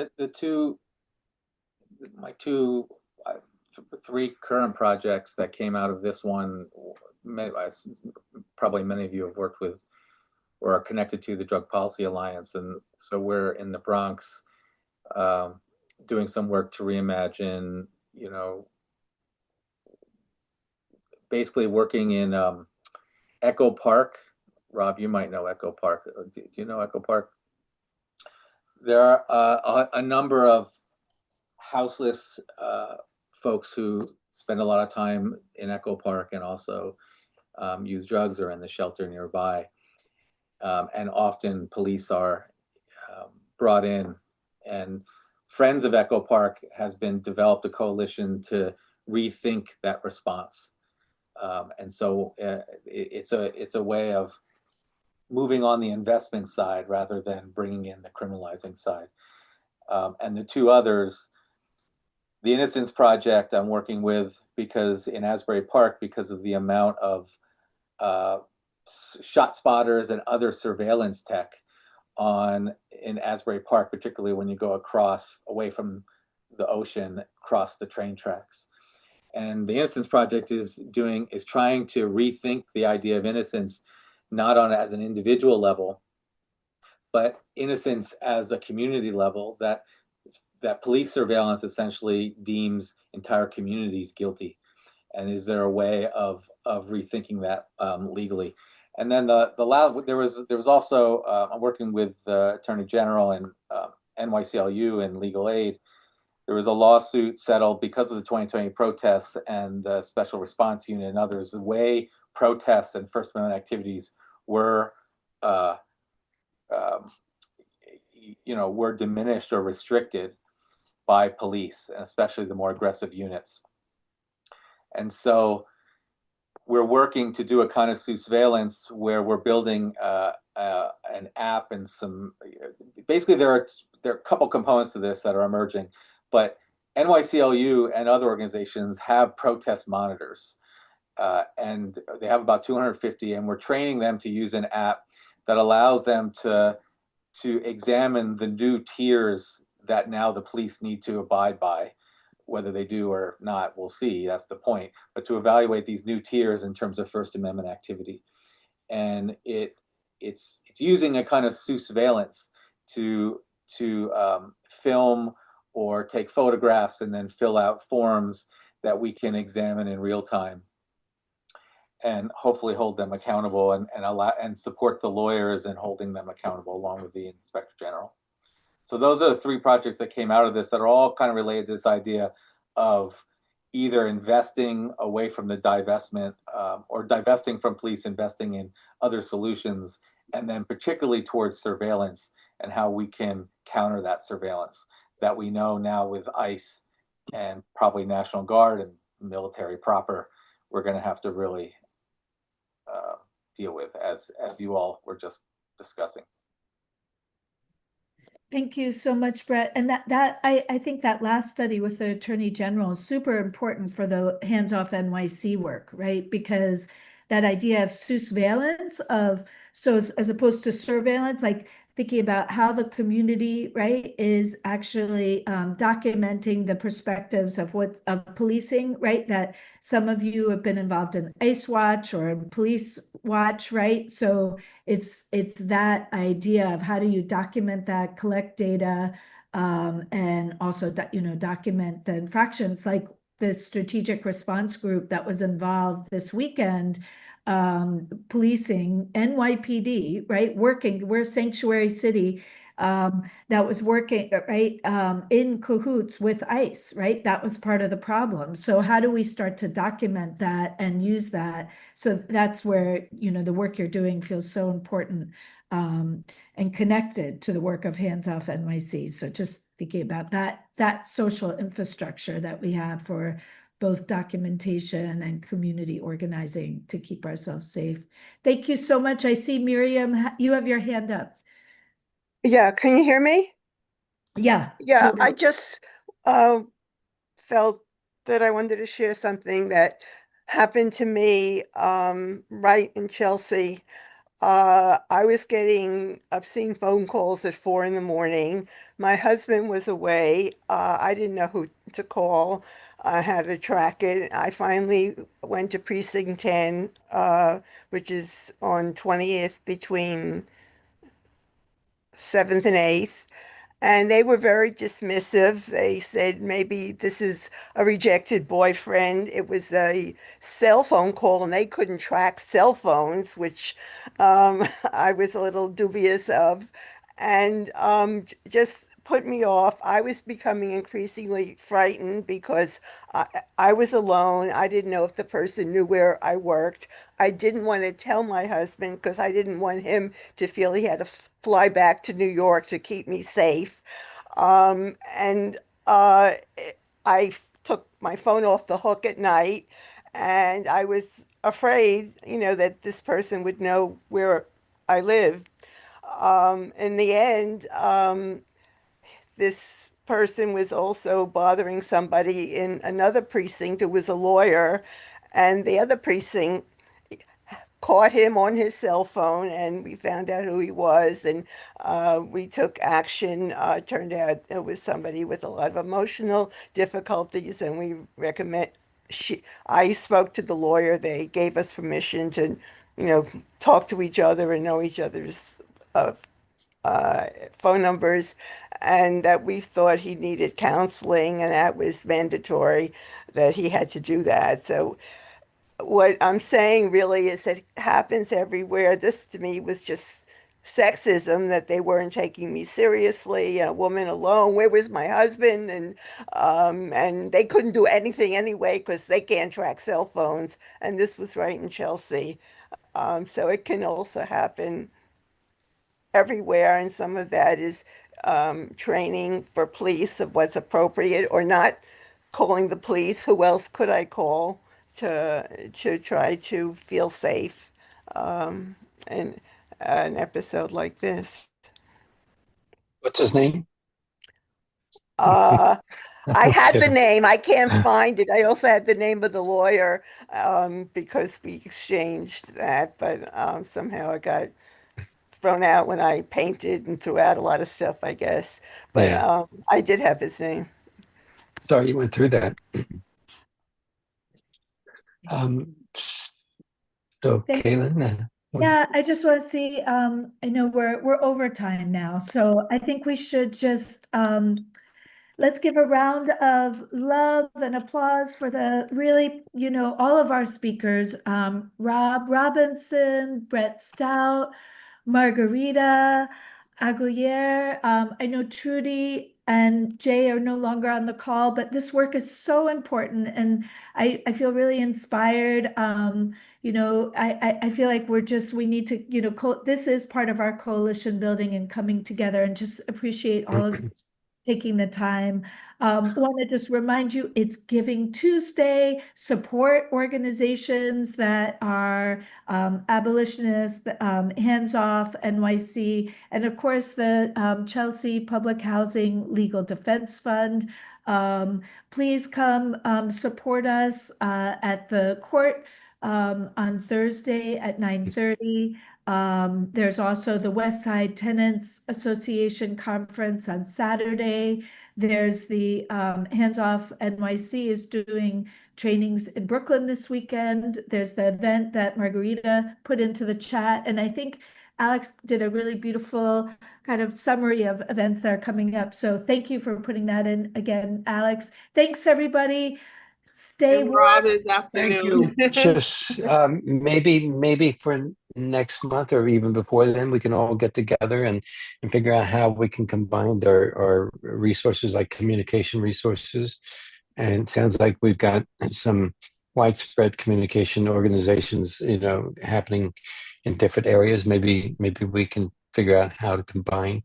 my three current projects that came out of this one, probably many of you have worked with or are connected to the Drug Policy Alliance, and so we're in the Bronx doing some work to reimagine, you know, basically working in Echo Park. Rob, you might know Echo Park. Do you know Echo Park? There are a number of houseless folks who spend a lot of time in Echo Park and also use drugs or in the shelter nearby. And often police are brought in, and Friends of Echo Park has been developed a coalition to rethink that response. And so it's a way of moving on the investment side rather than bringing in the criminalizing side. And the two others, the Innocence Project I'm working with because in Asbury Park, because of the amount of shot spotters and other surveillance tech in Asbury Park, particularly when you go away from the ocean, across the train tracks. And the Innocence Project is trying to rethink the idea of innocence, not on as an individual level, but innocence as a community level, that police surveillance essentially deems entire communities guilty. And is there a way of rethinking that legally? And then there was also I'm working with the Attorney General and NYCLU and Legal Aid. There was a lawsuit settled because of the 2020 protests and the Special Response Unit and others. The way protests and First Amendment activities were, were diminished or restricted by police, and especially the more aggressive units. And so we're working to do a kind of surveillance where we're building an app and some. Basically, there are a couple components to this that are emerging, but NYCLU and other organizations have protest monitors, and they have about 250, and we're training them to use an app that allows them to examine the new tiers that now the police need to abide by. Whether they do or not, we'll see. That's the point. But to evaluate these new tiers in terms of First Amendment activity, and it's using a kind of surveillance to film or take photographs and then fill out forms that we can examine in real time, and hopefully hold them accountable and support the lawyers in holding them accountable along with the Inspector General. So those are the three projects that came out of this that are all kind of related to this idea of either investing away from the divestment or divesting from police, investing in other solutions, and then particularly towards surveillance and how we can counter that surveillance that we know now with ICE and probably National Guard and military proper, we're going to have to really deal with, as you all were just discussing. Thank you so much, Brett. And I think that last study with the Attorney General is super important for the Hands Off NYC work, right? Because that idea of surveillance as opposed to surveillance, like thinking about how the community, right, is actually documenting the perspectives of policing, right? That some of you have been involved in ICE Watch or Police Watch, right? So it's that idea of how do you document that, collect data, and also document the infractions, like the strategic response group that was involved this weekend, policing NYPD, right? We're Sanctuary City, that was working, right, in cahoots with ICE, right? That was part of the problem. So how do we start to document that and use that? So that's where, the work you're doing feels so important, and connected to the work of Hands Off NYC. So just thinking about that social infrastructure that we have for both documentation and community organizing to keep ourselves safe. Thank you so much. I see Miriam, you have your hand up. Yeah, can you hear me? Yeah. Yeah, totally. I just felt that I wanted to share something that happened to me right in Chelsea. I was getting obscene phone calls at 4 a.m. My husband was away. I didn't know who to call. I had to track it. I finally went to Precinct 10, which is on 20th between 7th and 8th. And they were very dismissive. They said maybe this is a rejected boyfriend. It was a cell phone call and they couldn't track cell phones, which I was a little dubious of. And just put me off. I was becoming increasingly frightened because I was alone. I didn't know if the person knew where I worked. I didn't want to tell my husband because I didn't want him to feel he had to fly back to New York to keep me safe. And I took my phone off the hook at night, and I was afraid, that this person would know where I lived. In the end, this person was also bothering somebody in another precinct who was a lawyer, and the other precinct caught him on his cell phone, and we found out who he was, and we took action. Turned out it was somebody with a lot of emotional difficulties, and we I spoke to the lawyer. They gave us permission to, talk to each other and know each other's uh, phone numbers, and that we thought he needed counseling, and that was mandatory that he had to do that. So what I'm saying really is that it happens everywhere. This to me was just sexism, that they weren't taking me seriously. A woman alone, where was my husband? And they couldn't do anything anyway because they can't track cell phones. And this was right in Chelsea. So it can also happen everywhere, and some of that is training for police of what's appropriate or not calling the police. Who else could I call to try to feel safe in an episode like this? What's his name? I had the Okay. name. I can't find it. I also had the name of the lawyer because we exchanged that, but somehow it got thrown out when I painted and threw out a lot of stuff, I guess. But Yeah. I did have his name. Sorry you went through that. So Thank- Caitlin, Yeah, I just want to see, I know we're overtime now, so I think we should just let's give a round of love and applause for the really, all of our speakers, Rob Robinson, Brett Stout, Margarita Aguilera. I know Trudy and Jay are no longer on the call, but this work is so important, and I feel really inspired. I feel like we need to, this is part of our coalition building and coming together, and just appreciate all of you taking the time. Want to just remind you, it's Giving Tuesday. Support organizations that are abolitionists, Hands Off NYC, and of course the Chelsea Public Housing Legal Defense Fund. Please come support us at the court on Thursday at 9:30. There's also the West Side Tenants Association Conference on Saturday. There's the Hands Off NYC is doing trainings in Brooklyn this weekend. There's the event that Margarita put into the chat. And I think Alex did a really beautiful kind of summary of events that are coming up. So thank you for putting that in again, Alex. Thanks, everybody. Stay And warm. Rob is Thank afternoon. you. just maybe for next month or even before then, we can all get together and figure out how we can combine our resources, like communication resources. And it sounds like we've got some widespread communication organizations, happening in different areas. Maybe we can figure out how to combine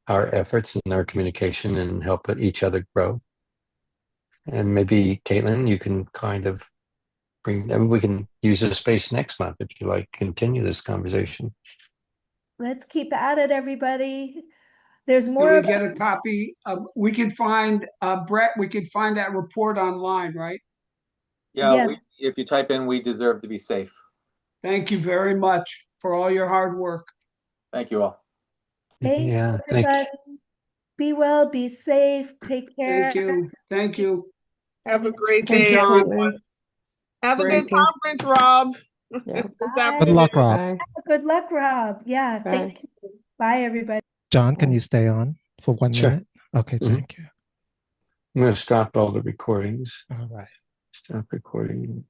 our efforts and our communication and help each other grow. And maybe Caitlin, you can kind of we can use the space next month if you like, continue this conversation. Let's keep at it, everybody. There's Can more. we get a copy of, we could find, Brett, we could find that report online, right? Yeah, Yes. if you type in "We deserve to be safe." Thank you very much for all your hard work. Thank you all. Thanks, Yeah, thank everybody. Be well, be safe, take care. Thank you. Thank you. Have a great Thank day, you, John. everyone. Have a Great. good conference, Rob. Yeah. This Bye. Good luck, afternoon. Rob. Bye. Good luck, Rob. Yeah, thank you. Bye, everybody. John, can you stay on for 1 Sure. minute? Okay, Mhm. thank you. I'm going to stop all the recordings. All right. Stop recording.